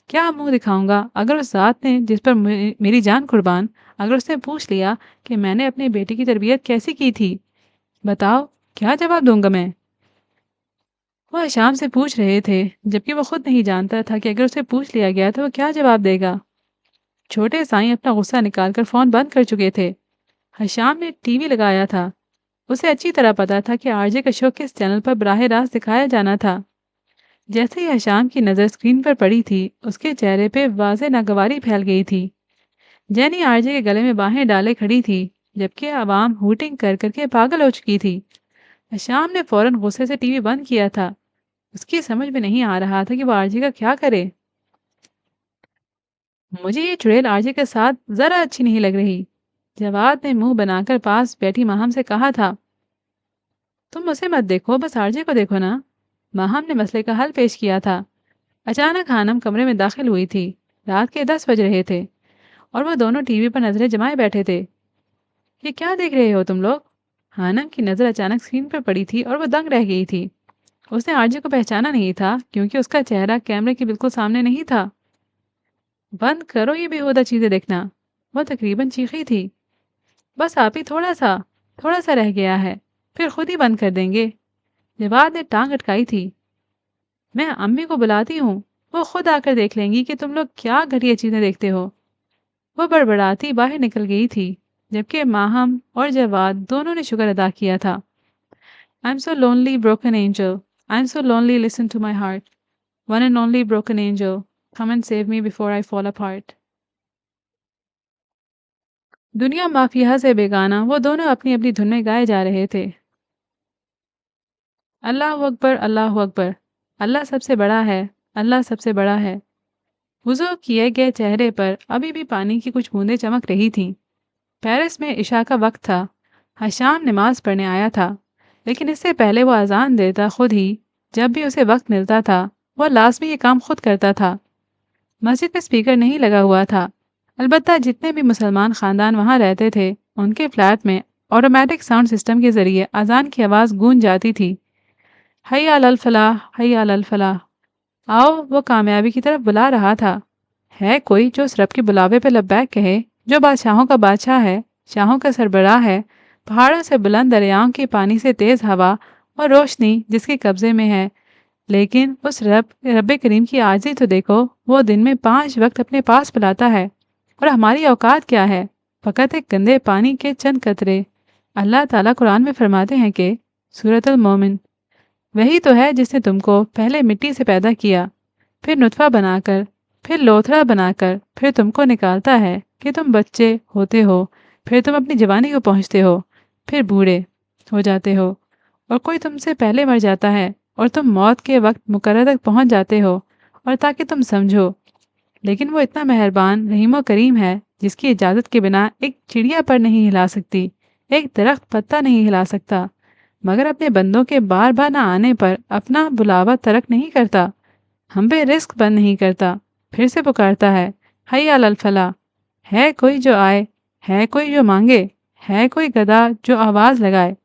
Speaker 1: کیا منہ دکھاؤں گا اگر اس ذات نے جس پر میری جان قربان، اگر اس نے پوچھ لیا کہ میں نے اپنی بیٹی کی تربیت کیسی کی تھی؟ بتاؤ کیا جواب دوں گا میں؟ وہ حشام سے پوچھ رہے تھے، جبکہ وہ خود نہیں جانتا تھا کہ اگر اسے پوچھ لیا گیا تو وہ کیا جواب دے گا۔ چھوٹے سائیں اپنا غصہ نکال کر فون بند کر چکے تھے۔ حشام نے ٹی وی لگایا تھا۔ اسے اچھی طرح پتا تھا کہ آرجے کا شو کس چینل پر براہ راست دکھایا جانا تھا۔ جیسے ہی حشام کی نظر اسکرین پر پڑی تھی، اس کے چہرے پہ واضح ناگواری پھیل گئی تھی۔ جینی آرجے کے گلے میں باہیں ڈالے کھڑی تھی، جبکہ عوام ہوٹنگ کر کر کے پاگل ہو چکی تھی۔ حشام نے فوراً غصے سے ٹی وی بند کیا تھا۔ اس کی سمجھ میں نہیں آ رہا تھا کہ وہ آرجے کا کیا کرے۔ مجھے یہ چڑیل آرجے کے ساتھ ذرا اچھی نہیں لگ رہی، جواد نے منہ بنا کر پاس بیٹھی ماہم سے کہا تھا۔ تم اسے مت دیکھو، بس آرجے کو دیکھو نا۔ ماہم نے مسئلے کا حل پیش کیا تھا۔ اچانک خانم کمرے میں داخل ہوئی تھی۔ رات کے 10 بج رہے تھے اور وہ دونوں ٹی وی پر نظریں جمائے بیٹھے تھے۔ یہ کیا دیکھ رہے ہو تم لوگ؟ خانم کی نظر اچانک اسکرین پر پڑی تھی اور وہ دنگ رہ گئی تھی۔ اس نے آرجے کو پہچانا نہیں تھا کیونکہ اس کا چہرہ کیمرے کے بالکل سامنے نہیں تھا۔ बंद करो ये बेहुदा चीज़ें देखना। वो तकरीबन चीखी थी। बस आप ही थोड़ा सा रह गया है, फिर खुद ही बंद कर देंगे। जवाब ने टांग अटकाई थी। मैं अम्मी को बुलाती हूँ, वो खुद आकर देख लेंगी कि तुम लोग क्या घटिया चीज़ें देखते हो। वो बड़बड़ाती बाहर निकल गई थी, जबकि माहम और जवाद दोनों ने शुक्र अदा किया था। I am so lonely broken angel, I am so lonely listen to my heart, one and only broken angel, come and save me before I fall apart. दुनिया माफिया से बेगाना वो दोनों अपनी अपनी धुन में गाए जा रहे थे। अल्लाह अकबर, अल्लाह अकबर, अल्लाह सबसे बड़ा है, अल्लाह सबसे बड़ा है। वुज़ू किए गए चेहरे पर अभी भी पानी की कुछ बूंदें चमक रही थीं। पेरिस में इशा का वक्त था। हशाम नमाज पढ़ने आया था, लेकिन इससे पहले वो अजान देता खुद ही। जब भी उसे वक्त मिलता था, वह लाजमी ये काम खुद करता था। मस्जिद में स्पीकर नहीं लगा हुआ था। अलबत्ता जितने भी मुसलमान ख़ानदान वहाँ रहते थे, उनके फ्लैट में ऑटोमेटिक साउंड सिस्टम के ज़रिए अजान की आवाज़ गूंज जाती थी। हय्या अलल फलाह, हय्या अलल फलाह। आओ, वो कामयाबी की तरफ बुला रहा था। है कोई जो उस रब के बुलावे पे लब्बैक कहे, जो बादशाहों का बादशाह है, शाहों का सरबराह है, पहाड़ों से बुलंद दरियाओं के पानी से तेज हवा और रोशनी जिसके कब्जे में है। लेकिन उस रब करीम की आजी तो देखो, वो दिन में 5 वक्त अपने पास बुलाता है। और हमारी औकात क्या है? फ़कत एक गंदे पानी के चंद कतरे। अल्लाह ताला कुरान में फरमाते हैं कि सूरत अल मोमिन, वही तो है जिसने तुमको पहले मिट्टी से पैदा किया, फिर नुत्फ़ा बनाकर, फिर लोथड़ा बनाकर, फिर तुमको निकालता है कि तुम बच्चे होते हो, फिर तुम अपनी जवानी को पहुँचते हो, फिर बूढ़े हो जाते हो, और कोई तुमसे पहले मर जाता है, और तुम मौत के वक्त मुकर्रर तक पहुँच जाते हो, और ताकि तुम समझो। लेकिन वो इतना मेहरबान रहीम व करीम है, जिसकी इजाज़त के बिना एक चिड़िया पर नहीं हिला सकती, एक दरख्त पत्ता नहीं हिला सकता, मगर अपने बंदों के बार बार ना आने पर अपना बुलावा तर्क नहीं करता, हम पे रिस्क बंद नहीं करता, फिर से पुकारता है, हई अल फला। है कोई जो आए, है कोई जो मांगे, है कोई गदा जो आवाज़ लगाए,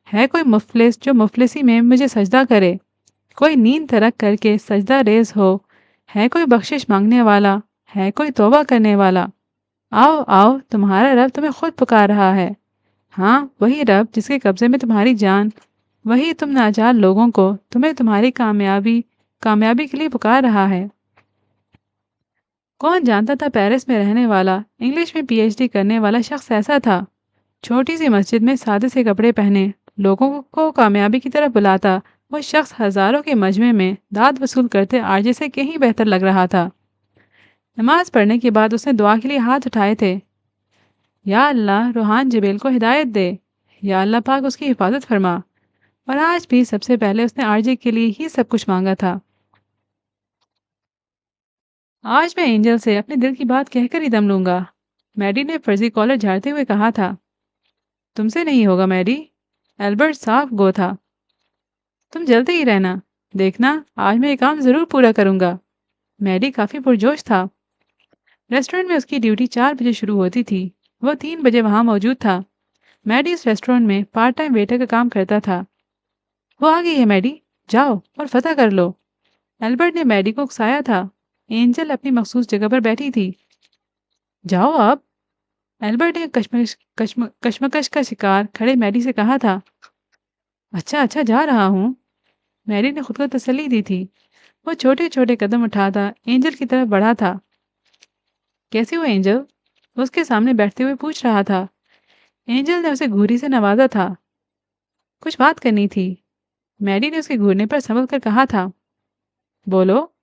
Speaker 1: है कोई मुफलिस जो मुफलिसी में मुझे सजदा करे, कोई नींद तरक करके सजदा रेज हो, है कोई बख्शिश मांगने वाला, है कोई तौबा करने वाला। आओ आओ, तुम्हारा रब तुम्हें खुद पुकार रहा है। हाँ, वही रब जिसके कब्जे में तुम्हारी जान, वही तुम नाचार लोगों को तुम्हें तुम्हारी कामयाबी के लिए पुकार रहा है। कौन जानता था पेरिस में रहने वाला, इंग्लिश में पीएचडी करने वाला शख्स ऐसा था। छोटी सी मस्जिद में सादे से कपड़े पहने लोगों को कामयाबी की तरफ बुलाता वो शख्स हजारों के मजमे में दाद वसूल करते आरजे से कहीं बेहतर लग रहा था। नमाज पढ़ने के बाद उसने दुआ के लिए हाथ उठाए थे। या अल्लाह, रूहान जिब्रील को हिदायत दे। या अल्लाह पाक उसकी हिफाजत फरमा। और आज भी सबसे पहले उसने आरजे के लिए ही सब कुछ मांगा था। आज मैं एंजल से अपने दिल की बात कहकर ही दम लूंगा, मैडी ने फर्जी कॉलर झाड़ते हुए कहा था। तुमसे नहीं होगा मैडी, एल्बर्ट साफ गो था। तुम जलते ही रहना, देखना आज मैं ये काम जरूर पूरा करूंगा। मैडी काफी पुरजोश था। रेस्टोरेंट में उसकी ड्यूटी 4 बजे शुरू होती थी। वह 3 बजे वहां मौजूद था। मैडी इस रेस्टोरेंट में पार्ट टाइम वेटर का काम करता था। वो आ गई है मैडी, जाओ और फतह कर लो। एल्बर्ट ने मैडी को उकसाया था। एंजल अपनी मखसूस जगह पर बैठी थी। जाओ अब, एल्बर्ट ने कश्मकश का शिकार खड़े मैडी से कहा था। अच्छा अच्छा, जा रहा हूँ, मैरी ने खुद को तसल्ली दी थी। वो छोटे छोटे कदम उठाता एंजल की तरफ बढ़ा था। कैसे हो एंजल? वो उसके सामने बैठते हुए पूछ रहा था। एंजल ने उसे घूरी से नवाजा था। कुछ बात करनी थी, मैरी ने उसके घूरने पर संभल कर कहा था। बोलो,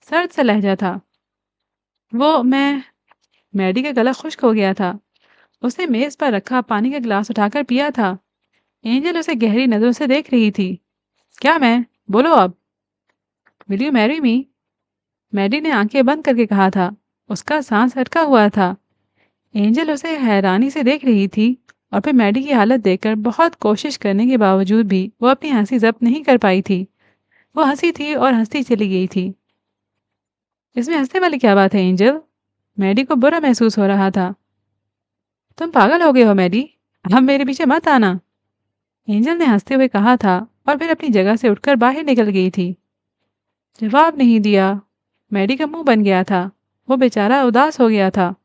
Speaker 1: सर्द सा लहजा था। मैं मैडी का गला खुश्क हो गया था। उसने मेज पर रखा पानी का गिलास उठाकर पिया था। एंजल उसे गहरी नजरों से देख रही थी। क्या मैं? बोलो अब। Will you marry me? Maddy ने आंखें बंद करके कहा था। उसका सांस अटका हुआ था। एंजल उसे हैरानी से देख रही थी, और फिर मैडी की हालत देखकर बहुत कोशिश करने के बावजूद भी वो अपनी हंसी जब्त नहीं कर पाई थी। वो हंसी थी और हंसती चली गई थी। इसमें हंसने वाली क्या बात है एंजल? मैडी को बुरा महसूस हो रहा था। तुम पागल हो गए हो मैडी, अब मेरे पीछे मत आना, एंजल ने हंसते हुए कहा था, और फिर अपनी जगह से उठकर बाहर निकल गई थी। जवाब नहीं दिया। मैडी का मुंह बन गया था। وہ बेचारा उदास हो गया था।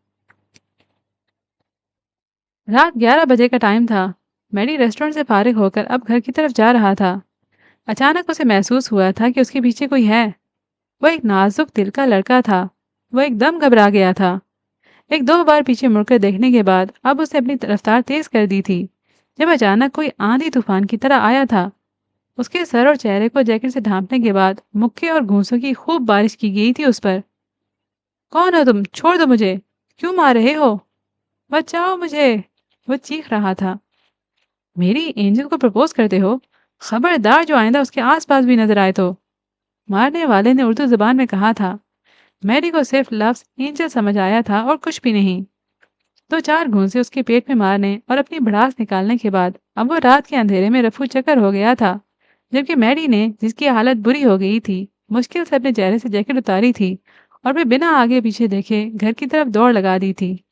Speaker 1: रात 11 बजे का टाइम था। मैडी रेस्टोरेंट से फारिग होकर अब घर की तरफ जा रहा था। अचानक उसे महसूस हुआ था कि उसके पीछे कोई है। वो एक नाजुक दिल का लड़का था। वो एकदम घबरा गया था। एक दो बार पीछे मुड़कर देखने के बाद अब उसने अपनी रफ्तार तेज कर दी थी, जब अचानक कोई आंधी तूफान की तरह आया था। उसके सर और चेहरे को जैकेट से ढांपने के बाद मुक्के और घूंसों की खूब बारिश की गई थी उस पर। कौन हो तुम? छोड़ दो मुझे। क्यों मार रहे हो? बचाओ मुझे! वो चीख रहा था। मेरी एंजल को प्रपोज करते हो? खबरदार जो आइंदा उसके आसपास भी नजर आए तो। मारने वाले ने उर्दू जुबान में कहा था। मैरी को सिर्फ लफ्ज एंजल समझ आया था और कुछ भी नहीं। दो चार घूंसे उसके पेट में मारने और अपनी भड़ास निकालने के बाद अब वो रात के अंधेरे में रफू चक्कर हो गया था। जबकि मैरी ने, जिसकी हालत बुरी हो गई थी, मुश्किल से अपने चेहरे से जैकेट उतारी थी और फिर बिना आगे पीछे देखे घर की तरफ दौड़ लगा दी थी।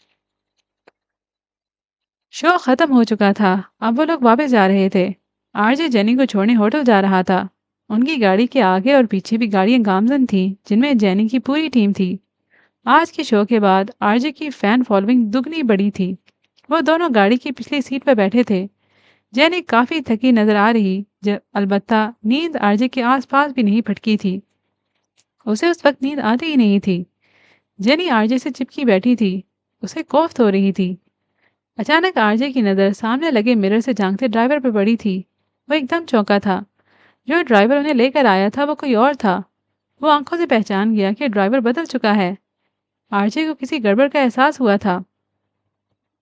Speaker 1: शो खत्म हो चुका था। अब वो लोग वापस जा रहे थे। आरजे जेनी को छोड़ने होटल जा रहा था। उनकी गाड़ी के आगे और पीछे भी गाड़ियां गामजन थीं, जिनमें जेनी की पूरी टीम थी। आज के शो के बाद आरजे की फैन फॉलोइंग दुगनी बड़ी थी। वो दोनों गाड़ी की पिछली सीट पर बैठे थे। जेनी काफी थकी नजर आ रही, जब अलबत्ता नींद आरजे के आसपास भी नहीं फटकी थी। उसे उस वक्त नींद आती ही नहीं थी। जेनी आरजे से चिपकी बैठी थी। उसे कोफ्त हो रही थी। अचानक आरजे की नज़र सामने लगे मिरर से झांकते ड्राइवर पर पड़ी थी। वो एकदम चौंका था। जो ड्राइवर उन्हें लेकर आया था वो कोई और था। वो आंखों से पहचान गया कि ड्राइवर बदल चुका है। आरजे को किसी गड़बड़ का एहसास हुआ था।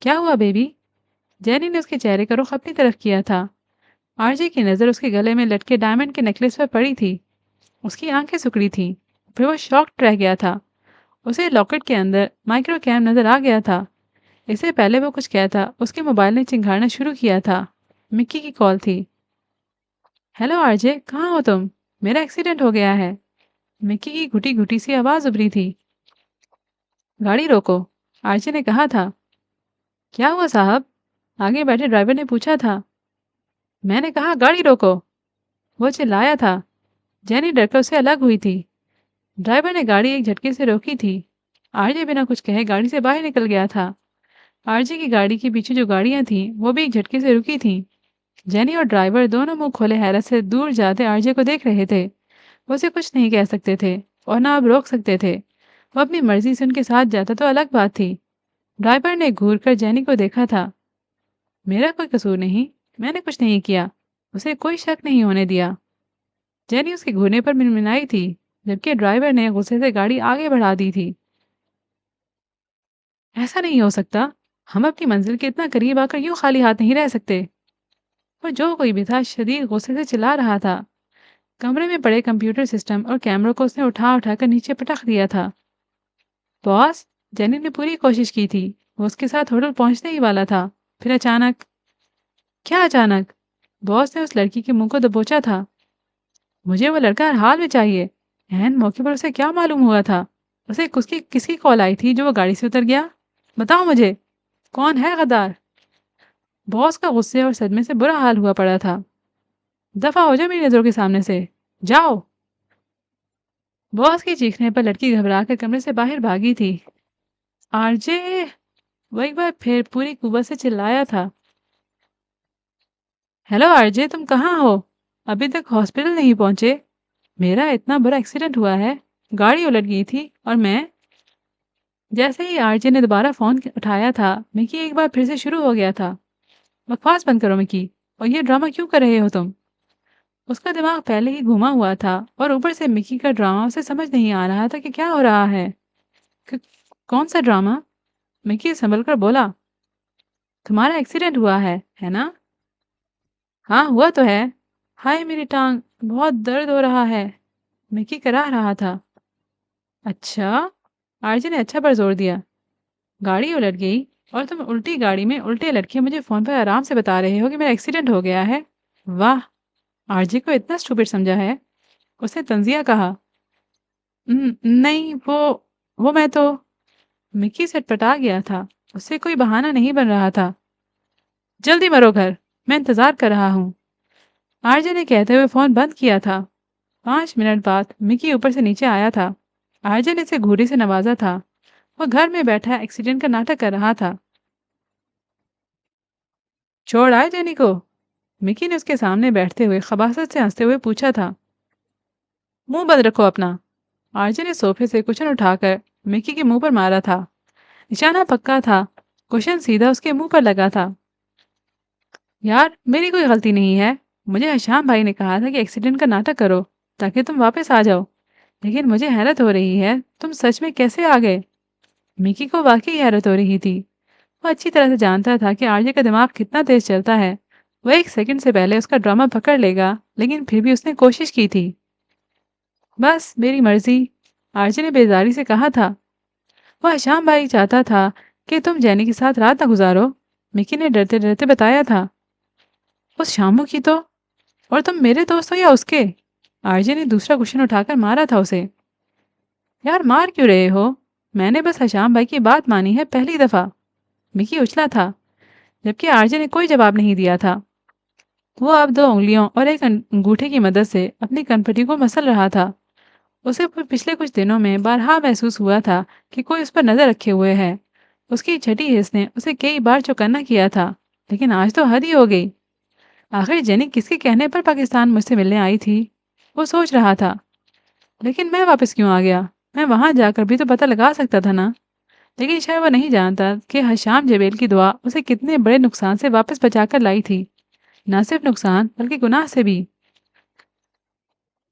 Speaker 1: क्या हुआ बेबी? जेनी ने उसके चेहरे का रुख अपनी तरफ किया था। आरजे की नज़र उसके गले में लटके डायमंड के नेकलेस पर पड़ी थी। उसकी आंखें सिकुड़ी थीं। फिर वो शॉक्ड रह गया था। उसे लॉकेट के अंदर माइक्रो कैम नजर आ गया था। इससे पहले वो कुछ कहता, उसके मोबाइल ने चिंघाड़ना शुरू किया था। मिक्की की कॉल थी। हेलो आरजे, कहाँ हो तुम? मेरा एक्सीडेंट हो गया है। मिक्की की घुटी घुटी सी आवाज उभरी थी। गाड़ी रोको, आरजे ने कहा था। क्या हुआ साहब? आगे बैठे ड्राइवर ने पूछा था। मैंने कहा गाड़ी रोको, वो चिल्लाया था। जेनी डरकर उससे अलग हुई थी। ड्राइवर ने गाड़ी एक झटके से रोकी थी। आरजे बिना कुछ कहे गाड़ी से बाहर निकल गया था। आरजे की गाड़ी के पीछे जो गाड़ियां थीं वो भी एक झटके से रुकी थीं। जेनी और ड्राइवर दोनों मुंह खोले हैरत से दूर जाते आरजे को देख रहे थे। वो उसे कुछ नहीं कह सकते थे और ना अब रोक सकते थे। वो अपनी मर्जी से उनके साथ जाता तो अलग बात थी। ड्राइवर ने घूर कर जेनी को देखा था। मेरा कोई कसूर नहीं, मैंने कुछ नहीं किया। उसे कोई शक नहीं होने दिया। जेनी उसके घूरने पर मिनमिनाई थी, जबकि ड्राइवर ने गुस्से से गाड़ी आगे बढ़ा दी थी। ऐसा नहीं हो सकता। हम अपनी मंजिल के इतना करीब आकर यूं खाली हाथ नहीं रह सकते। वो जो कोई भी था शदीद गुस्से से चिल्ला रहा था। कमरे में पड़े कंप्यूटर सिस्टम और कैमरों को उसने उठा उठाकर नीचे पटक दिया था। बॉस, जेनी ने पूरी कोशिश की थी। वो उसके साथ होटल पहुंचने ही वाला था। फिर अचानक। क्या अचानक? बॉस ने उस लड़की के मुंह को दबोचा था। मुझे वो लड़का हर हाल में चाहिए। एन मौके पर उसे क्या मालूम हुआ था? उसे किसकी किसकी कॉल आई थी जो वो गाड़ी से उतर गया? बताओ मुझे, कौन है गद्दार? बॉस का गुस्से और सदमे से बुरा हाल हुआ पड़ा था। दफा हो जाओ मेरी नजरों के सामने से। जाओ! बॉस के चीखने पर लड़की घबरा कर कमरे से बाहर भागी थी। आरजे! वो एक बार फिर पूरी कुव्वत से चिल्लाया था। हेलो आरजे, तुम कहाँ हो? अभी तक हॉस्पिटल नहीं पहुंचे? मेरा इतना बड़ा एक्सीडेंट हुआ है। गाड़ी उलट गई थी और मैं। जैसे ही आरजे ने दोबारा फोन उठाया था, मिकी एक बार फिर से शुरू हो गया था। बकवास बंद करो मिकी। और ये ड्रामा क्यों कर रहे हो तुम? उसका दिमाग पहले ही घुमा हुआ था और ऊपर से मिकी का ड्रामा उसे समझ नहीं आ रहा था कि क्या हो रहा है। "क- कौन सा ड्रामा?" मिकी संभल कर बोला। तुम्हारा एक्सीडेंट हुआ है ना? हाँ, हुआ तो है। हाय मेरी टांग, बहुत दर्द हो रहा है। मिकी करा रहा था। अच्छा? आरजे ने अच्छा पर जोर दिया। गाड़ी उलट गई और तुम उल्टी गाड़ी में उल्टे लटके मुझे फोन पर आराम से बता रहे हो कि मेरा एक्सीडेंट हो गया है। वाह! आरजे को इतना स्टूपिड समझा है। उसने तंजिया कहा। नहीं, वो मैं तो। मिकी सटपटा गया था। उससे कोई बहाना नहीं बन रहा था। जल्दी मरो घर, मैं इंतजार कर रहा हूँ। आरजे ने कहते हुए फोन बंद किया था। 5 मिनट बाद मिकी ऊपर से नीचे आया था। आरजे ने इसे घूरी से नवाजा था। وہ घर में बैठा एक्सीडेंट का नाटक कर रहा था। छोड़ आए जेनी को? मिकी ने उसके सामने बैठते हुए खबासत से हंसते हुए पूछा था। मुंह बंद रखो अपना। आरजे ने सोफे से कुशन उठाकर मिकी के मुंह पर मारा था। निशाना पक्का था। कुशन सीधा उसके मुंह पर लगा था। यार मेरी कोई गलती नहीं है। मुझे हशाम भाई ने कहा था कि एक्सीडेंट का नाटक करो ताकि तुम वापस आ जाओ। लेकिन मुझे हैरत हो रही है, तुम सच में कैसे आ गए? मिकी को वाकई हैरत हो रही थी। वो अच्छी तरह से जानता था कि आरजे का दिमाग कितना तेज चलता है। वो एक सेकंड से पहले उसका ड्रामा पकड़ लेगा, लेकिन फिर भी उसने कोशिश की थी। बस मेरी मर्जी, आरजे ने बेजारी से कहा था। वह हशाम भाई चाहता था कि तुम जैनी के साथ रात न गुजारो। मिकी ने डरते डरते बताया था। उस शामू की तो, और तुम मेरे दोस्त हो या उसके? आरजे ने दूसरा क्वेश्चन उठाकर मारा था उसे। यार मार क्यों रहे हो? मैंने बस हशाम भाई की बात मानी है पहली दफा। मिकी उछला था, जबकि आरजे ने कोई जवाब नहीं दिया था। वो अब दो उंगलियों और एक अंगूठे की मदद से अपनी कनपटी को मसल रहा था। उसे पिछले कुछ दिनों में बारहा महसूस हुआ था कि कोई उस पर नजर रखे हुए है। उसकी छठी हिस्स ने उसे कई बार चौकन्ना किया था, लेकिन आज तो हद ही हो गई। आखिर जेनी किसके कहने पर पाकिस्तान मुझसे मिलने आई थी? वो सोच रहा था। लेकिन मैं वापस क्यों आ गया? मैं वहां जाकर भी तो पता लगा सकता था ना। लेकिन शायद वो नहीं जानता कि हशाम जबेल की दुआ उसे कितने बड़े नुकसान से वापस बचाकर लाई थी। न सिर्फ नुकसान बल्कि गुनाह से भी।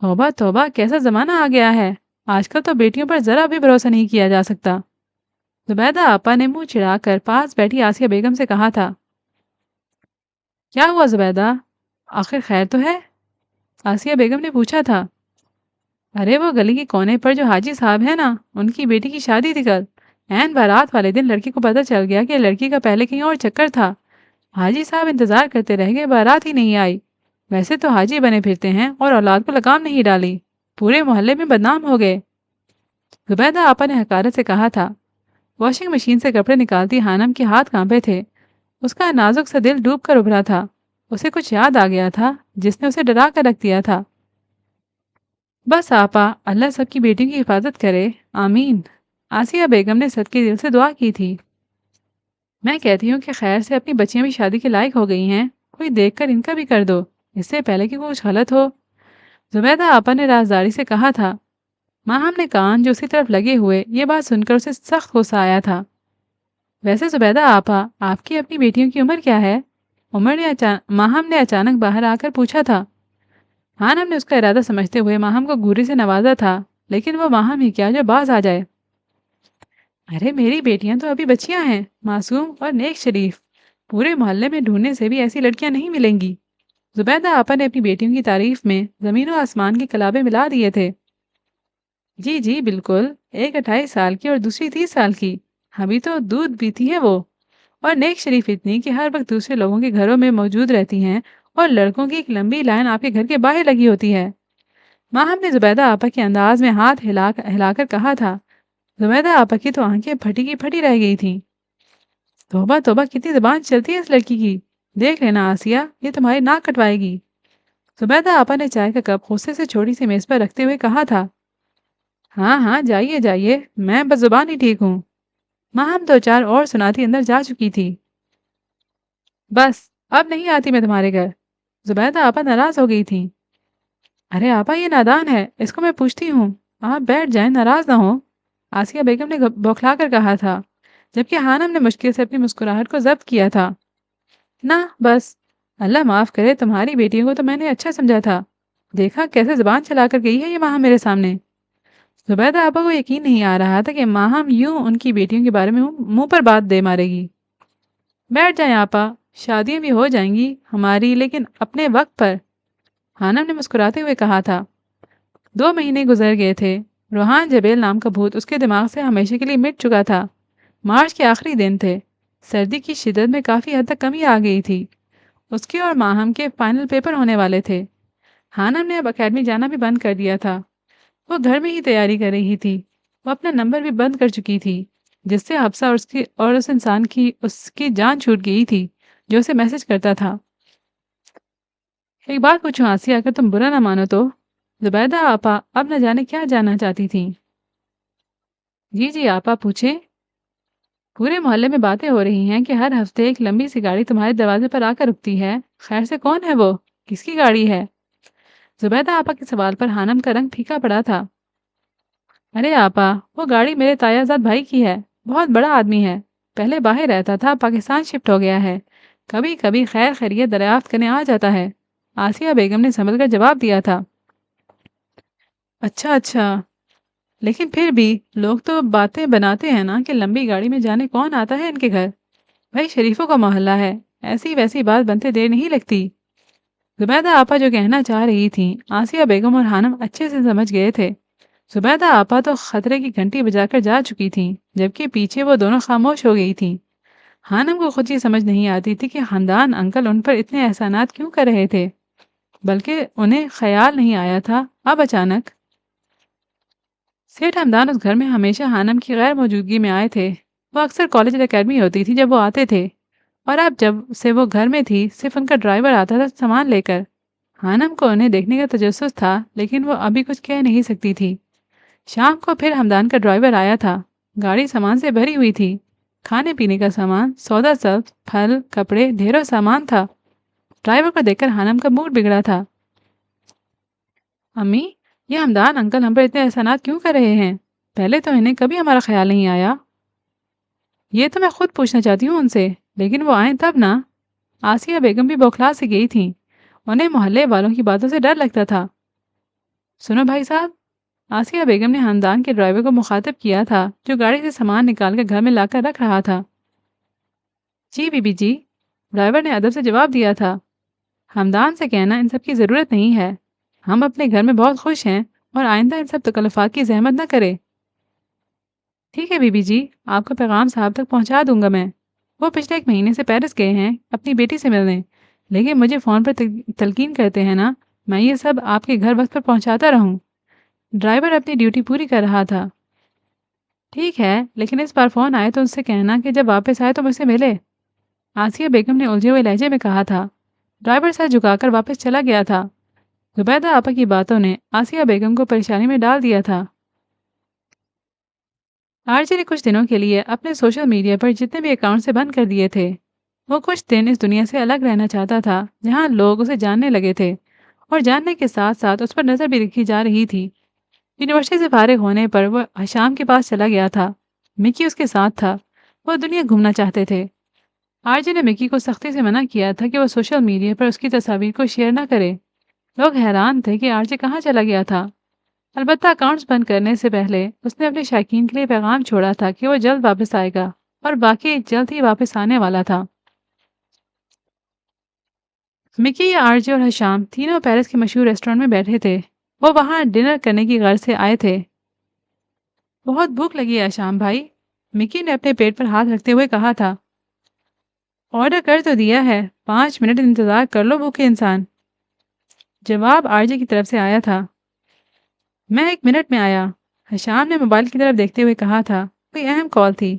Speaker 1: तौबा तौबा, कैसा जमाना आ गया है। आजकल तो बेटियों पर जरा भी भरोसा नहीं किया जा सकता। जुबैदा आपा ने मुंह चिढ़ाकर पास बैठी आसिया बेगम से कहा था। क्या हुआ जुबैदा? आखिर खैर तो है? आसिया बेगम ने पूछा था। अरे वो गली के कोने पर जो हाजी साहब है ना, उनकी बेटी की शादी थी कल। ऐन बारात वाले दिन लड़की को पता चल गया कि लड़की का पहले कहीं और चक्कर था। हाजी साहब इंतजार करते रह गए, बारात ही नहीं आई। वैसे तो हाजी बने फिरते हैं और औलाद को लगाम नहीं डाली। पूरे मोहल्ले में बदनाम हो गए। जुबैदा आपा ने हकारत से कहा था। वॉशिंग मशीन से कपड़े निकालती हानम के हाथ कांपे थे। उसका नाजुक सा दिल डूब कर उभरा था। उसे कुछ याद आ गया था जिसने उसे डरा कर रख दिया था। बस आपा, अल्लाह सबकी बेटियों की हिफाजत करे, आमीन। आसिया बेगम ने सदके दिल से दुआ की थी। मैं कहती हूँ कि खैर से अपनी बच्चियां भी शादी के लायक हो गई हैं। कोई देखकर इनका भी कर दो, इससे पहले कि कुछ गलत हो। जुबैदा आपा ने राजदारी से कहा था। माहम ने कान जो उसी तरफ लगे हुए ये बात सुनकर उसे सख्त गुस्सा आया था। वैसे जुबैदा आपा, आपकी अपनी बेटियों की उम्र क्या है? माहम ने अचानक बाहर आकर पूछा था। हानम ने उसका इरादा समझते हुए माहम को घूरी से नवाजा था, लेकिन वो माहम ही क्या जो बाज आ जाए। अरे मेरी बेटियां तो अभी बच्चियां हैं, मासूम और नेक शरीफ। पूरे मोहल्ले में ढूंढने से भी ऐसी लड़कियां नहीं मिलेंगी। जुबैदा आपा ने अपनी बेटियों की तारीफ में जमीन और आसमान के कलाबे मिला दिए थे। जी जी बिल्कुल। एक 28 साल की और दूसरी 30 साल की। अभी तो दूध पीती है वो। और नेक शरीफ इतनी कि हर वक्त दूसरे लोगों के घरों में मौजूद रहती हैं। और लड़कों की एक लंबी लाइन आपके घर के बाहर लगी होती है। माहम ने जुबैदा आपा के अंदाज में हाथ हिलाकर कहा था। जुबैदा आपा की तो आंखें फटी की फटी रह गई थीं। तौबा तौबा, कितनी जुबान चलती है इस लड़की की। देख लेना आसिया, ये तुम्हारी नाक कटवाएगी। जुबैदा आपा ने चाय का कप गुस्से से छोटी सी मेज पर रखते हुए कहा था। हाँ हाँ, जाइए जाइए, मैं बस जुबान ही ठीक हूँ। माहम दो चार और सुनाती अंदर जा चुकी थी। बस, अब नहीं आती मैं तुम्हारे घर। जुबैदा आपा नाराज हो गई थी। अरे आपा, ये नादान है, इसको मैं पूछती हूँ। आप बैठ जाएं, नाराज ना हो। आसिया बेगम ने बौखला कर कहा था, जबकि हानम ने मुश्किल से अपनी मुस्कुराहट को जब्त किया था। ना बस, अल्लाह माफ करे, तुम्हारी बेटियों को तो मैंने अच्छा समझा था। देखा कैसे जुबान चलाकर गई है ये माह मेरे सामने। जुबैदा आपा को यकीन नहीं आ रहा था कि माहम यूं उनकी बेटियों के बारे में मुंह पर बात दे मारेगी। बैठ जाएं आपा, शादियां भी हो जाएंगी हमारी, लेकिन अपने वक्त पर। हानम ने मुस्कुराते हुए कहा था। 2 महीने गुजर गए थे। रूहान जबेल नाम का भूत उसके दिमाग से हमेशा के लिए मिट चुका था। मार्च के आखिरी दिन थे। सर्दी की शिद्दत में काफ़ी हद तक कमी आ गई थी। उसके और माहम के फाइनल पेपर होने वाले थे। हानम ने अब अकेडमी जाना भी बंद कर दिया था। वो घर में ही तैयारी कर रही थी। वो अपना नंबर भी बंद कर चुकी थी, जिससे हफ्सा और उस इंसान की उसकी जान छूट गई थी जो उसे मैसेज करता था। एक बात पूछूं आसिया, अगर तुम बुरा ना मानो तो? जुबैदा आपा अब न जाने क्या जानना चाहती थी। जी जी आपा, पूछे। پورے محلے میں باتیں ہو رہی ہیں کہ ہر ہفتے ایک لمبی سی گاڑی تمہارے دروازے پر آ کر رکتی ہے۔ خیر سے کون ہے وہ؟ کس کی گاڑی ہے؟ زبیدہ آپا کے سوال پر ہانم کا رنگ پھیکا پڑا تھا۔ ارے آپا، وہ گاڑی میرے تایا زاد بھائی کی ہے۔ بہت بڑا آدمی ہے، پہلے باہر رہتا تھا، پاکستان شفٹ ہو گیا ہے، کبھی کبھی خیر خیریت دریافت کرنے آ جاتا ہے۔ آسیہ بیگم نے سنبھل کر جواب دیا تھا۔ اچھا اچھا، لیکن پھر بھی لوگ تو باتیں بناتے ہیں نا کہ لمبی گاڑی میں جانے کون آتا ہے ان کے گھر۔ بھائی شریفوں کا محلہ ہے، ایسی ویسی بات بنتے دیر نہیں لگتی۔ زبیدہ آپا جو کہنا چاہ رہی تھیں آسیہ بیگم اور ہانم اچھے سے سمجھ گئے تھے۔ زبیدہ آپا تو خطرے کی گھنٹی بجا کر جا چکی تھیں، جبکہ پیچھے وہ دونوں خاموش ہو گئی تھیں۔ ہانم کو خود یہ سمجھ نہیں آتی تھی کہ خاندان انکل ان پر اتنے احسانات کیوں کر رہے تھے، بلکہ انہیں خیال نہیں آیا تھا اب اچانک۔ سیٹھ ہمدان اس گھر میں ہمیشہ ہانم کی غیر موجودگی میں آئے تھے۔ وہ اکثر کالج اکیڈمی ہوتی تھی جب وہ آتے تھے، اور اب جب سے وہ گھر میں تھی صرف ان کا ڈرائیور آتا تھا سامان لے کر۔ ہانم کو انہیں دیکھنے کا تجسس تھا، لیکن وہ ابھی کچھ کہہ نہیں سکتی تھی۔ شام کو پھر ہمدان کا ڈرائیور آیا تھا، گاڑی سامان سے بھری ہوئی تھی، کھانے پینے کا سامان، سودا سبز، پھل، کپڑے، ڈھیروں سامان تھا۔ ڈرائیور کو دیکھ کر ہانم کا موڈ بگڑا تھا۔ امی، یہ ہمدان انکل ہم پر اتنے احسانات کیوں کر رہے ہیں؟ پہلے تو انہیں کبھی ہمارا خیال نہیں آیا۔ یہ تو میں خود پوچھنا چاہتی ہوں ان سے، لیکن وہ آئیں تب نا۔ آسیہ بیگم بھی بوکھلا سے گئی تھیں، انہیں محلے والوں کی باتوں سے ڈر لگتا تھا۔ سنو بھائی صاحب، آسیہ بیگم نے خاندان کے ڈرائیور کو مخاطب کیا تھا جو گاڑی سے سامان نکال کر گھر میں لا کر رکھ رہا تھا۔ جی بی بی جی، ڈرائیور نے ادب سے جواب دیا تھا۔ ہمدان سے کہنا ان سب کی ضرورت نہیں ہے، ہم اپنے گھر میں بہت خوش ہیں، اور آئندہ ان سب تکلفات کی زحمت نہ کرے۔ ٹھیک ہے بی بی جی، آپ کا پیغام صاحب تک پہنچا دوں گا میں۔ وہ پچھلے 1 مہینے سے پیرس گئے ہیں اپنی بیٹی سے ملنے، لیکن مجھے فون پر تلقین کرتے ہیں نا میں یہ سب آپ کے گھر وقت پر پہنچاتا رہوں۔ ڈرائیور اپنی ڈیوٹی پوری کر رہا تھا۔ ٹھیک ہے، لیکن اس بار فون آئے تو ان سے کہنا کہ جب واپس آئے تو مجھ سے ملے، آسیہ بیگم نے الجھے ہوئے لہجے میں کہا تھا۔ ڈرائیور سر جھکا کر واپس چلا گیا تھا۔ زبیدہ آپا کی باتوں نے آسیہ بیگم کو پریشانی میں ڈال دیا تھا۔ آرجے نے کچھ دنوں کے لیے اپنے سوشل میڈیا پر جتنے بھی اکاؤنٹ سے بند کر دیے تھے۔ وہ کچھ دن اس دنیا سے الگ رہنا چاہتا تھا جہاں لوگ اسے جاننے لگے تھے، اور جاننے کے ساتھ ساتھ اس پر نظر بھی رکھی جا رہی تھی۔ یونیورسٹی سے فارغ ہونے پر وہ حشام کے پاس چلا گیا تھا، مکی اس کے ساتھ تھا، وہ دنیا گھومنا چاہتے تھے۔ آرجے نے مکی کو سختی سے منع کیا تھا کہ وہ سوشل میڈیا پر اس کی تصاویر کو شیئر نہ کرے۔ لوگ حیران تھے کہ آرجے کہاں چلا گیا تھا۔ البتہ اکاؤنٹس بند کرنے سے پہلے اس نے اپنے شائقین کے لیے پیغام چھوڑا تھا کہ وہ جلد واپس آئے گا، اور باقی جلد ہی واپس آنے والا تھا۔ مکی، آرجے اور حشام تینوں پیرس کے مشہور ریسٹورینٹ میں بیٹھے تھے۔ وہ وہاں ڈنر کرنے کی غرض سے آئے تھے۔ بہت بھوک لگی ہے حشام بھائی، مکی نے اپنے پیٹ پر ہاتھ رکھتے ہوئے کہا تھا۔ آرڈر کر تو دیا ہے، 5 منٹ انتظار کر لو بھوکے انسان، جواب آرجے کی طرف سے آیا تھا۔ میں 1 منٹ میں آیا، حشام نے موبائل کی طرف دیکھتے ہوئے کہا تھا۔ کوئی اہم کال تھی۔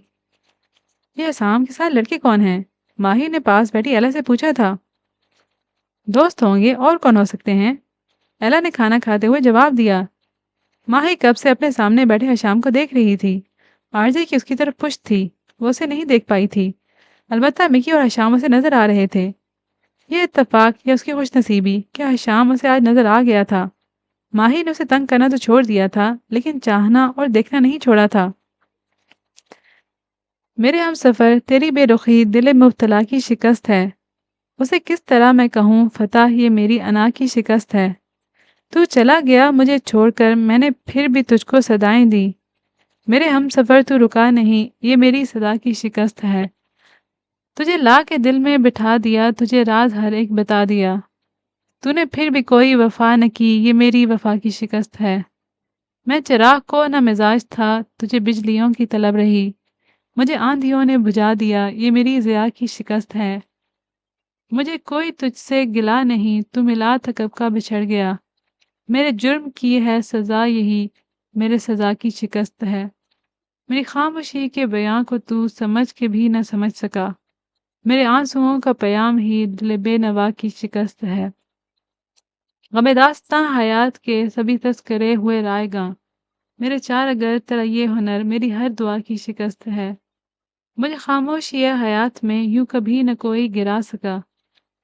Speaker 1: یہ حسام کے ساتھ لڑکے کون ہیں؟ ماہر نے پاس بیٹھی ایلا سے پوچھا تھا۔ دوست ہوں گے، اور کون ہو سکتے ہیں؟ ایلا نے کھانا کھاتے ہوئے جواب دیا۔ ماہی کب سے اپنے سامنے بیٹھے حشام کو دیکھ رہی تھی۔ آرزی کی اس کی طرف پشت تھی، وہ اسے نہیں دیکھ پائی تھی، البتہ مکی اور حشام اسے نظر آ رہے تھے۔ یہ اتفاق یا اس کی خوش نصیبی کہ حشام اسے آج نظر آ گیا تھا۔ ماہی نے اسے تنگ کرنا تو چھوڑ دیا تھا، لیکن چاہنا اور دیکھنا نہیں چھوڑا تھا۔ میرے ہم سفر، تیری بے رخی دل مبتلا کی شکست ہے، اسے کس طرح میں کہوں فتح، یہ میری انا کی شکست ہے۔ تو چلا گیا مجھے چھوڑ کر، میں نے پھر بھی تجھ کو صدائیں دی، میرے ہم سفر تو رکا نہیں، یہ میری صدا کی شکست ہے۔ تجھے لا کے دل میں بٹھا دیا، تجھے راز ہر ایک بتا دیا، تو نے پھر بھی کوئی وفا نہ کی، یہ میری وفا کی شکست ہے۔ میں چراغ کو نہ مزاج تھا، تجھے بجلیوں کی طلب رہی، مجھے آندھیوں نے بجھا دیا، یہ میری ضیا کی شکست ہے۔ مجھے کوئی تجھ سے گلا نہیں، تو ملا تھا کب کا بچھڑ گیا، میرے جرم کی ہے سزا یہی، میرے سزا کی شکست ہے۔ میری خاموشی کے بیاں کو تو سمجھ کے بھی نہ سمجھ سکا، میرے آنسوؤں کا پیام ہی دل بے نوا کی شکست ہے۔ غم داستاں حیات کے سبھی تذکرے ہوئے رائے گاں، میرے چار اگر تیرا یہ ہنر، میری ہر دعا کی شکست ہے۔ मुझे खामोशी है हयात में यूं कभी न कोई गिरा सका।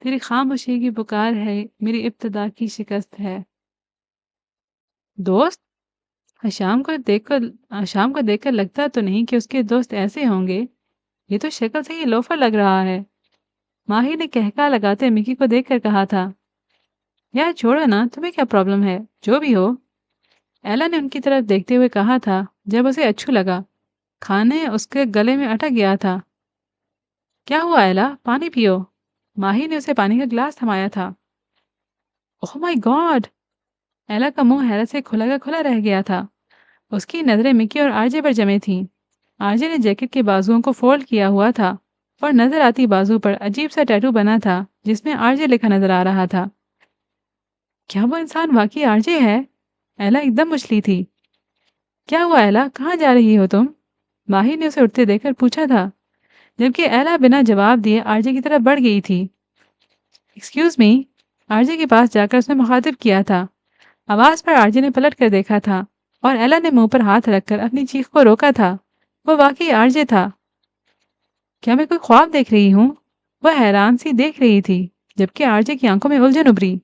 Speaker 1: तेरी खामोशी की पुकार है, मेरी इब्तिदा की शिकस्त है। दोस्त, शाम को देखकर लगता तो नहीं कि उसके दोस्त ऐसे होंगे। ये तो शक्ल से ही लोफर लग रहा है। माही ने कहका लगाते मिकी को देखकर कहा था। यार छोड़ो ना, तुम्हें क्या प्रॉब्लम है, जो भी हो। एला ने उनकी तरफ देखते हुए कहा था, जब उसे अच्छू लगा। खाने उसके गले में अटक गया था। क्या हुआ एला, पानी पियो। माही ने उसे पानी का गिलास थमाया था। Oh my God! एला का मुंह हैरत से खुला का खुला रह गया था। उसकी नजरें मिकी और आरजे पर जमी थीं। आरजे ने जैकेट के बाजुओं को फोल्ड किया हुआ था और नजर आती बाजू पर अजीब सा टैटू बना था जिसमें आरजे लिखा नजर आ रहा था। क्या वो इंसान वाकई आरजे है? एला एकदम उछली थी। क्या हुआ एला, कहाँ जा रही हो तुम? माही ने उसे उठते देखकर पूछा था, जबकि एला बिना जवाब दिए आरजे की तरफ बढ़ गई थी। Excuse me. आरजे के पास जाकर उसने मुखातिब किया था। आवाज पर आरजे ने पलट कर देखा था और एला ने मुंह पर हाथ रखकर अपनी चीख को रोका था। वो वाकई आरजे था। क्या मैं कोई ख्वाब देख रही हूँ? वह हैरान सी देख रही थी, जबकि आरजे की आंखों में उलझन उभरी।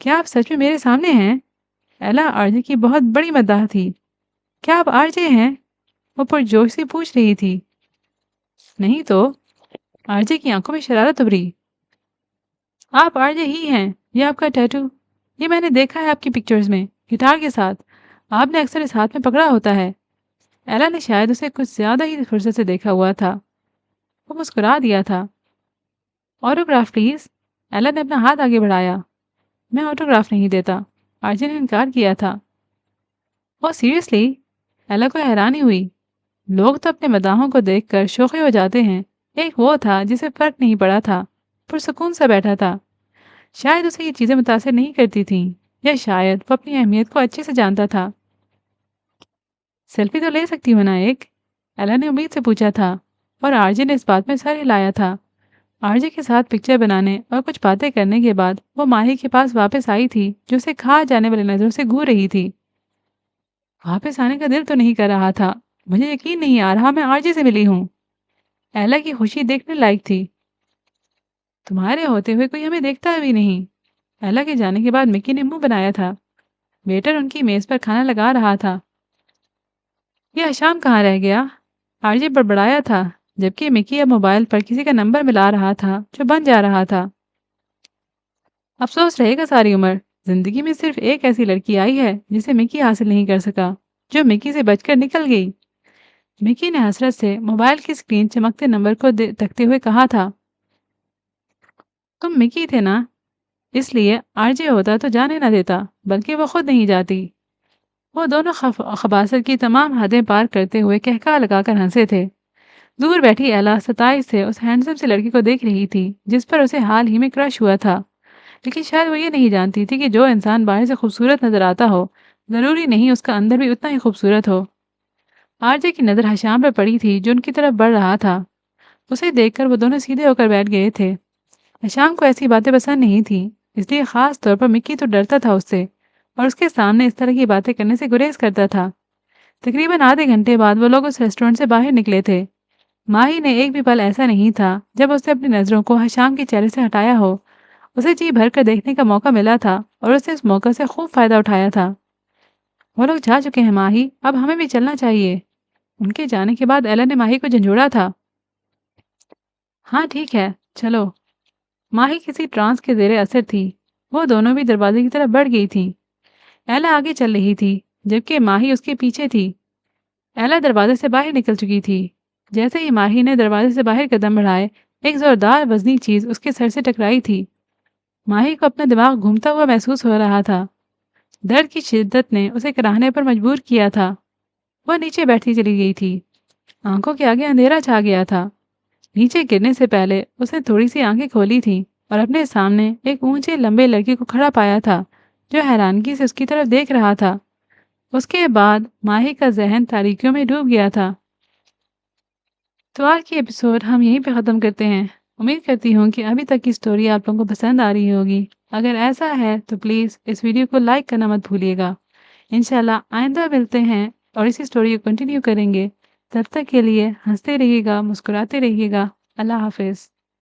Speaker 1: क्या आप सच में मेरे सामने हैं? एला आरजे की बहुत बड़ी मद्दाह थी। क्या आप आरजे हैं? वो पुरजोश से पूछ रही थी। नहीं तो। आरजे की आंखों में शरारत उभरी। आप आरजे ही हैं। ये आपका टैटू, ये मैंने देखा है आपकी पिक्चर्स में गिटार के साथ। आपने अक्सर इस हाथ में पकड़ा होता है। एला ने शायद उसे कुछ ज्यादा ही फुर्सत से देखा हुआ था। वो मुस्कुरा दिया था। Autograph please. एला ने अपना हाथ आगे बढ़ाया। मैं ऑटोग्राफ नहीं देता। आरजे ने इनकार किया था। और सीरियसली? एला को हैरानी हुई। लोग तो अपने मदाहों को देखकर शोखे हो जाते हैं। एक वो था जिसे फर्क नहीं पड़ा था, पुरसकून सा बैठा था। शायद उसे ये चीजें मुतासिर नहीं करती थीं, या शायद वो अपनी अहमियत को अच्छे से जानता था। सेल्फी तो ले सकती हो ना एक? एला ने उम्मीद से पूछा था और आरजे ने इस बात में सर हिलाया था। आरजे के साथ पिक्चर बनाने और कुछ बातें करने के बाद वो माही के पास वापस आई थी, जो उसे खा जाने वाली नजरों से घूर रही थी। वापस आने का दिल तो नहीं कर रहा था। मुझे यकीन नहीं आ रहा मैं आरजे से मिली हूँ। एला की खुशी देखने लायक थी। तुम्हारे होते हुए कोई हमें देखता भी नहीं। एला के जाने के बाद मिक्की ने मुंह बनाया था। वेटर उनकी मेज पर खाना लगा रहा था। ये हशाम कहाँ रह गया? आरजे बड़बड़ाया था, जबकि मिकी अब मोबाइल पर किसी का नंबर मिला रहा था जो बन जा रहा था। अफसोस रहेगा सारी उम्र। जिंदगी में सिर्फ एक ऐसी लड़की आई है जिसे मिकी हासिल नहीं कर सका, जो मिकी से बचकर निकल गई। मिकी ने हसरत से मोबाइल की स्क्रीन चमकते नंबर को तकते हुए कहा था। तुम मिकी थे ना? इसलिए आरजे होता तो जाने ना देता, बल्कि वो खुद नहीं जाती। वो दोनों खबासत की तमाम हदें पार करते हुए कहका लगाकर हंसे थे। दूर बैठी एला सताइस से उस हैंडसम सी लड़की को देख रही थी जिस पर उसे हाल ही में क्रश हुआ था। लेकिन शायद वो ये नहीं जानती थी कि जो इंसान बाहर से खूबसूरत नजर आता हो, जरूरी नहीं उसका अंदर भी उतना ही खूबसूरत हो। आरजे की नज़र हशाम पर पड़ी थी जो उनकी तरफ बढ़ रहा था। उसे देखकर वो दोनों सीधे होकर बैठ गए थे। हशाम को ऐसी बातें पसंद नहीं थी, इसलिए खास तौर पर मिक्की तो डरता था उससे और उसके सामने इस तरह की बातें करने से गुरेज करता था। तकरीबन आधे घंटे बाद वो लोग उस रेस्टोरेंट से बाहर निकले थे। माही ने एक भी पल ऐसा नहीं था जब उसने अपनी नज़रों को हशाम के चेहरे से हटाया हो। उसे जी भर कर देखने का मौका मिला था और उसने इस मौके से खूब फायदा उठाया था। वो लोग जा चुके हैं माही, अब हमें भी चलना चाहिए। उनके जाने के बाद एला ने माही को झंझोड़ा था। हाँ ठीक है, चलो। माही किसी ट्रांस के जेरे असर थी। वो दोनों भी दरवाजे की तरफ बढ़ गई थी। एला आगे चल रही थी, जबकि माही उसके पीछे थी। एला दरवाजे से बाहर निकल चुकी थी। जैसे ही माही ने दरवाजे से बाहर कदम बढ़ाए, एक जोरदार वजनी चीज उसके सर से टकराई थी। माही को अपना दिमाग घूमता हुआ महसूस हो रहा था। दर्द की शिद्दत ने उसे कराहने पर मजबूर किया था। वह नीचे बैठती चली गई थी। आंखों के आगे अंधेरा छा गया था। नीचे गिरने से पहले उसने थोड़ी सी आंखें खोली थी और अपने सामने एक ऊंचे लंबे लड़के को खड़ा पाया था, जो हैरानगी से उसकी तरफ देख रहा था। उसके बाद माही का जहन तारीकियों में डूब गया था। तो आज की एपिसोड हम यहीं पे ख़त्म करते हैं। उम्मीद करती हूँ कि अभी तक की स्टोरी आप लोगों को पसंद आ रही होगी। अगर ऐसा है तो प्लीज़ इस वीडियो को लाइक करना मत भूलिएगा। इंशाल्लाह आइंदा मिलते हैं और इसी स्टोरी को कंटिन्यू करेंगे। तब तक के लिए हँसते रहिएगा, मुस्कुराते रहिएगा। अल्लाह हाफ़िज़।